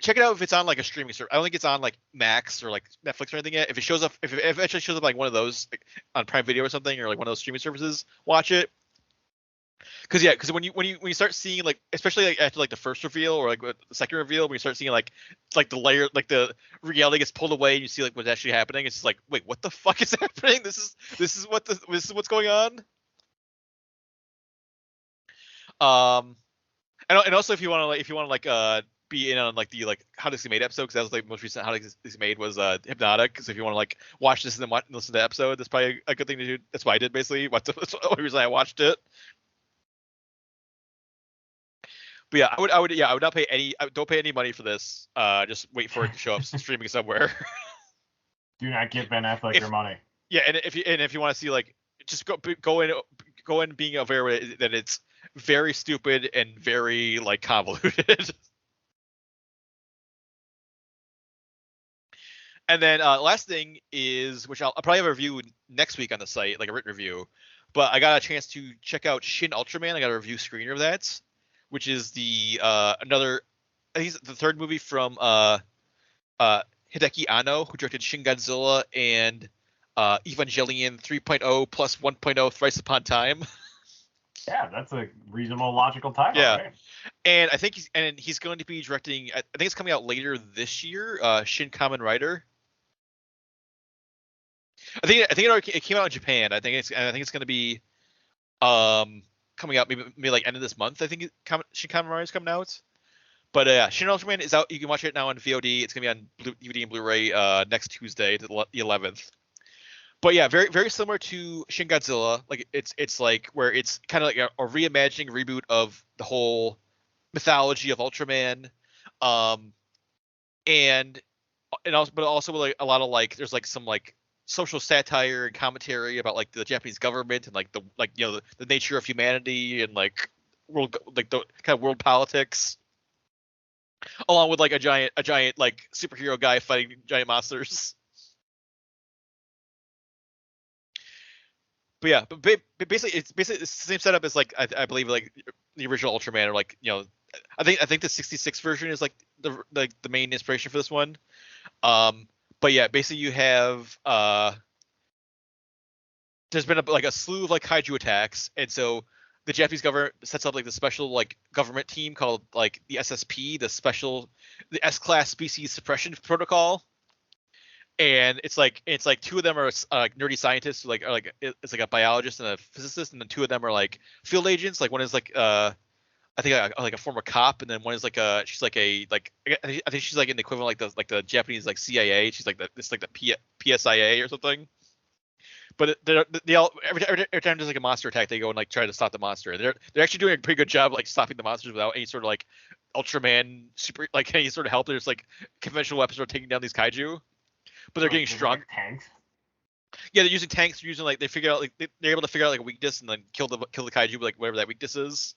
Check it out if it's on like a streaming service. I don't think it's on like Max or like Netflix or anything yet. If it shows up, if it eventually shows up like one of those like, on Prime Video or something, or like one of those streaming services, watch it. Because when you start seeing like, especially like after like the first reveal or like the second reveal, when you start seeing like the layer, like the reality gets pulled away and you see like what's actually happening, it's just like, wait, what the fuck is happening? This is what's going on. And also if you want to be in on like the How This Get Made episode, because that was like the most recent How This Get Made was Hypnotic. So if you want to like watch this and then listen to the episode, that's probably a good thing to do. That's what I did basically. That's the only reason I watched it. But yeah, I would not pay any. Don't pay any money for this. Just wait for it to show up streaming somewhere. Do not give Ben Affleck your money. Yeah, and if you want to see like, just go in being aware that it's very stupid and very like convoluted. And then last thing is, which I'll probably have a review next week on the site, like a written review. But I got a chance to check out Shin Ultraman. I got a review screener of that, which is the another, I think it's the third movie from Hideki Anno, who directed Shin Godzilla and Evangelion 3.0 plus 1.0 Thrice Upon Time. Yeah, that's a reasonable, logical title. Yeah, right? And I think he's going to be directing. I think it's coming out later this year. Shin Kamen Rider. I think it came out in Japan. I think it's going to be coming out maybe like end of this month. I think Shin Kamen Rider is coming out. But Shin Ultraman is out. You can watch it now on VOD. It's going to be on DVD and Blu-ray next Tuesday, the 11th. But yeah, very very similar to Shin Godzilla. Like it's like where it's kind of like a reimagining reboot of the whole mythology of Ultraman, and also like a lot of like there's like some like social satire and commentary about like the Japanese government and like the nature of humanity and like world, like the kind of world politics, along with like a giant like superhero guy fighting giant monsters. But yeah, but basically it's the same setup as like I believe like the original Ultraman, or like I think the 66 version is like the main inspiration for this one. But yeah, basically you have there's been a slew of like kaiju attacks, and so the Japanese government sets up like the special like government team called like the SSP, the S-class species suppression protocol. And it's like two of them are nerdy scientists who it's like a biologist and a physicist, and then two of them are like field agents. Like one is like I think like a former cop, and then one is like she's like I think she's like in the equivalent like the Japanese like CIA. She's like the PSIA or something. But they all every time there's like a monster attack, they go and like try to stop the monster. And they're actually doing a pretty good job like stopping the monsters without any sort of like Ultraman super like any sort of help. There's like conventional weapons are taking down these kaiju. But they're getting strong. Like tanks. Yeah, they're using tanks. They're using like they figure out like they're able to figure out like a weakness and then kill the kaiju with like whatever that weakness is.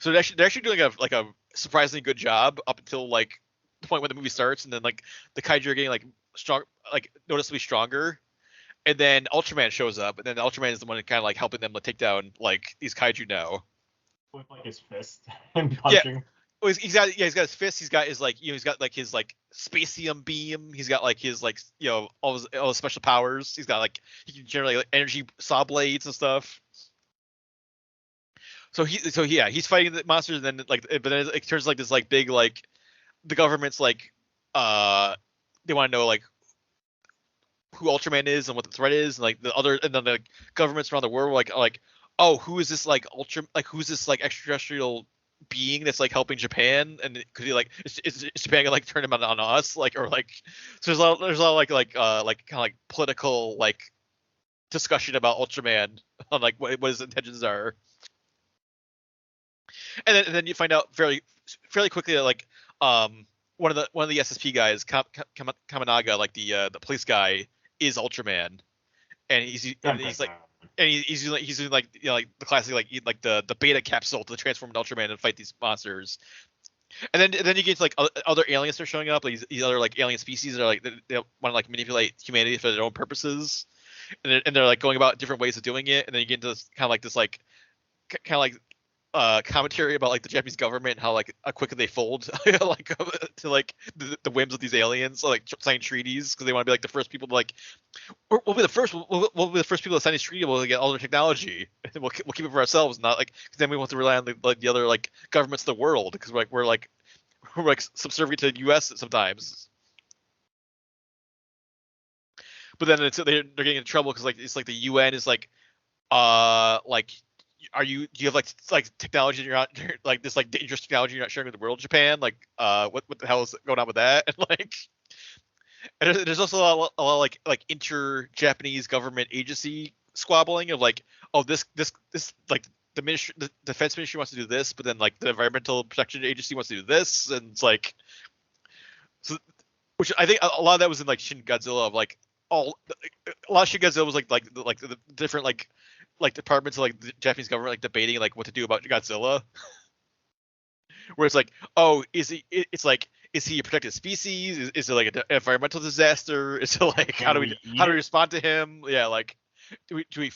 So they're actually doing a surprisingly good job up until like the point when the movie starts, and then like the kaiju are getting like strong, like noticeably stronger, and then Ultraman shows up, and then Ultraman is the one kind of like helping them to take down like these kaiju now. With like his fist and punching. Yeah. Well, he's got his fist. He's got his like he's got like his like spacium beam. He's got like his like all his special powers. He's got like he can generate like energy saw blades and stuff. So he's fighting the monsters, and then like but then it turns like this like big like the government's like they want to know like who Ultraman is and what the threat is, and like and then the governments around the world were like oh, who is this like who's this like extraterrestrial being that's like helping Japan, and could he like is Japan gonna like turn him on us like, or like so there's a lot of like kind of like political like discussion about Ultraman on like what his intentions are, and then you find out fairly quickly that like one of the SSP guys Kaminaga, like the police guy, is Ultraman, and he's like. And he's using like like the classic like the beta capsule to transform into Ultraman and fight these monsters. And then you get to like other aliens that are showing up, like these other like alien species that are like they want to like manipulate humanity for their own purposes, and they're like going about different ways of doing it. And then you get into this kind of like commentary about like the Japanese government and how like how quickly they fold like to like the whims of these aliens, so, like sign treaties because they want to be like the first people to like we'll be the first people to sign these treaties. We'll get all their technology and we'll keep it for ourselves, not like because then we want to rely on the other like governments of the world because we're like subservient to the U.S. sometimes. But then they're getting in trouble because like it's like the UN is like do you have like technology you're not like this like dangerous technology you're not sharing with the world, Japan? Like what the hell is going on with that? And like and there's also a lot of like inter-Japanese government agency squabbling of like, oh this like the defense ministry wants to do this, but then like the environmental protection agency wants to do this, and it's like, so, which I think a lot of that was in like Shin Godzilla of like a lot of Shin Godzilla was like the different like departments of like the Japanese government like debating like what to do about Godzilla. Where it's like, oh, is he a protected species? Is it like an environmental disaster? Is it like how do we respond to him? Yeah, like should we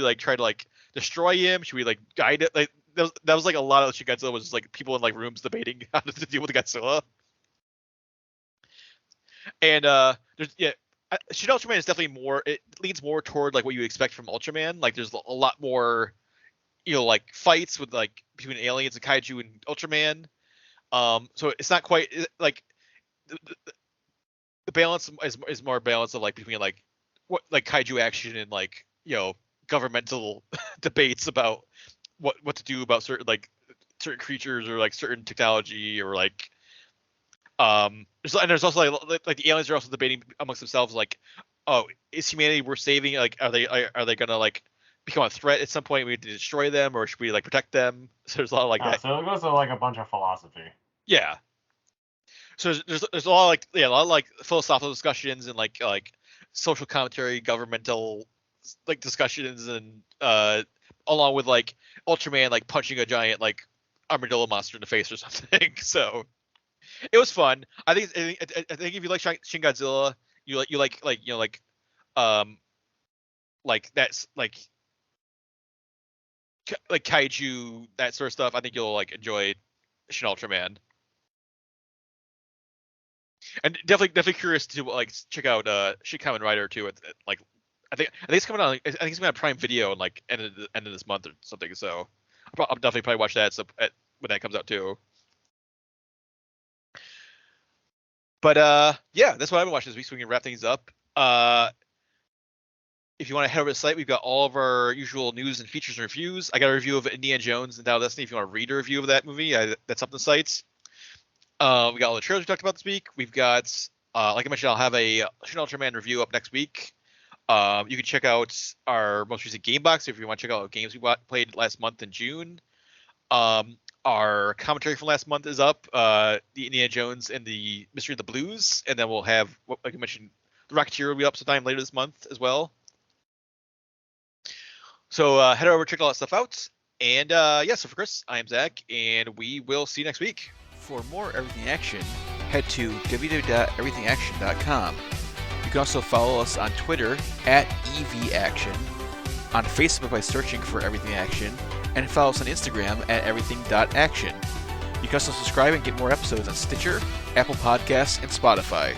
like try to like destroy him? Should we like guide it? Like that was like a lot of Shin Godzilla was like people in like rooms debating how to deal with Godzilla. And there's Shin Ultraman is definitely more. It leans more toward like what you expect from Ultraman. Like there's a lot more, like fights with like between aliens and kaiju and Ultraman. So it's not quite like the balance is more balance of like between like what like kaiju action and like governmental debates about what to do about certain creatures or like certain technology or like there's also like the aliens are also debating amongst themselves like, oh, is humanity worth saving? Like are they gonna like become a threat at some point? We need to destroy them, or should we like protect them? So there's a lot of like that. So it goes to like a bunch of philosophy. Yeah. So there's a lot of like philosophical discussions and like social commentary, governmental like discussions, and along with like Ultraman like punching a giant like armadillo monster in the face or something. So it was fun. I think if you like Shin Godzilla, you like that's like kaiju, that sort of stuff. I think you'll like enjoy Shin Ultraman. And definitely curious to like check out Shin Kamen Rider too. Like I think it's coming on. I think it's coming on Prime Video in like end of this month or something. So I'll definitely probably watch that when that comes out too. But yeah, that's what I've been watching this week. So we can wrap things up. If you want to head over to the site, we've got all of our usual news and features and reviews. I got a review of Indiana Jones and Dial Destiny. If you want to read a review of that movie, that's up on the site. We got all the trailers we talked about this week. We've got, like I mentioned, I'll have a Shin Ultraman review up next week. You can check out our most recent game box if you want to check out what games we played last month in June. Our commentary from last month is up, the Indiana Jones and the Mystery of the Blues, and then we'll have, like I mentioned, the Rocketeer will be up sometime later this month as well. So head over, check all that stuff out. And so for Chris, I am Zach, and we will see you next week. For more Everything Action, head to www.everythingaction.com. You can also follow us on Twitter @EVAction, on Facebook by searching for Everything Action, and follow us on Instagram @everything.action. You can also subscribe and get more episodes on Stitcher, Apple Podcasts, and Spotify.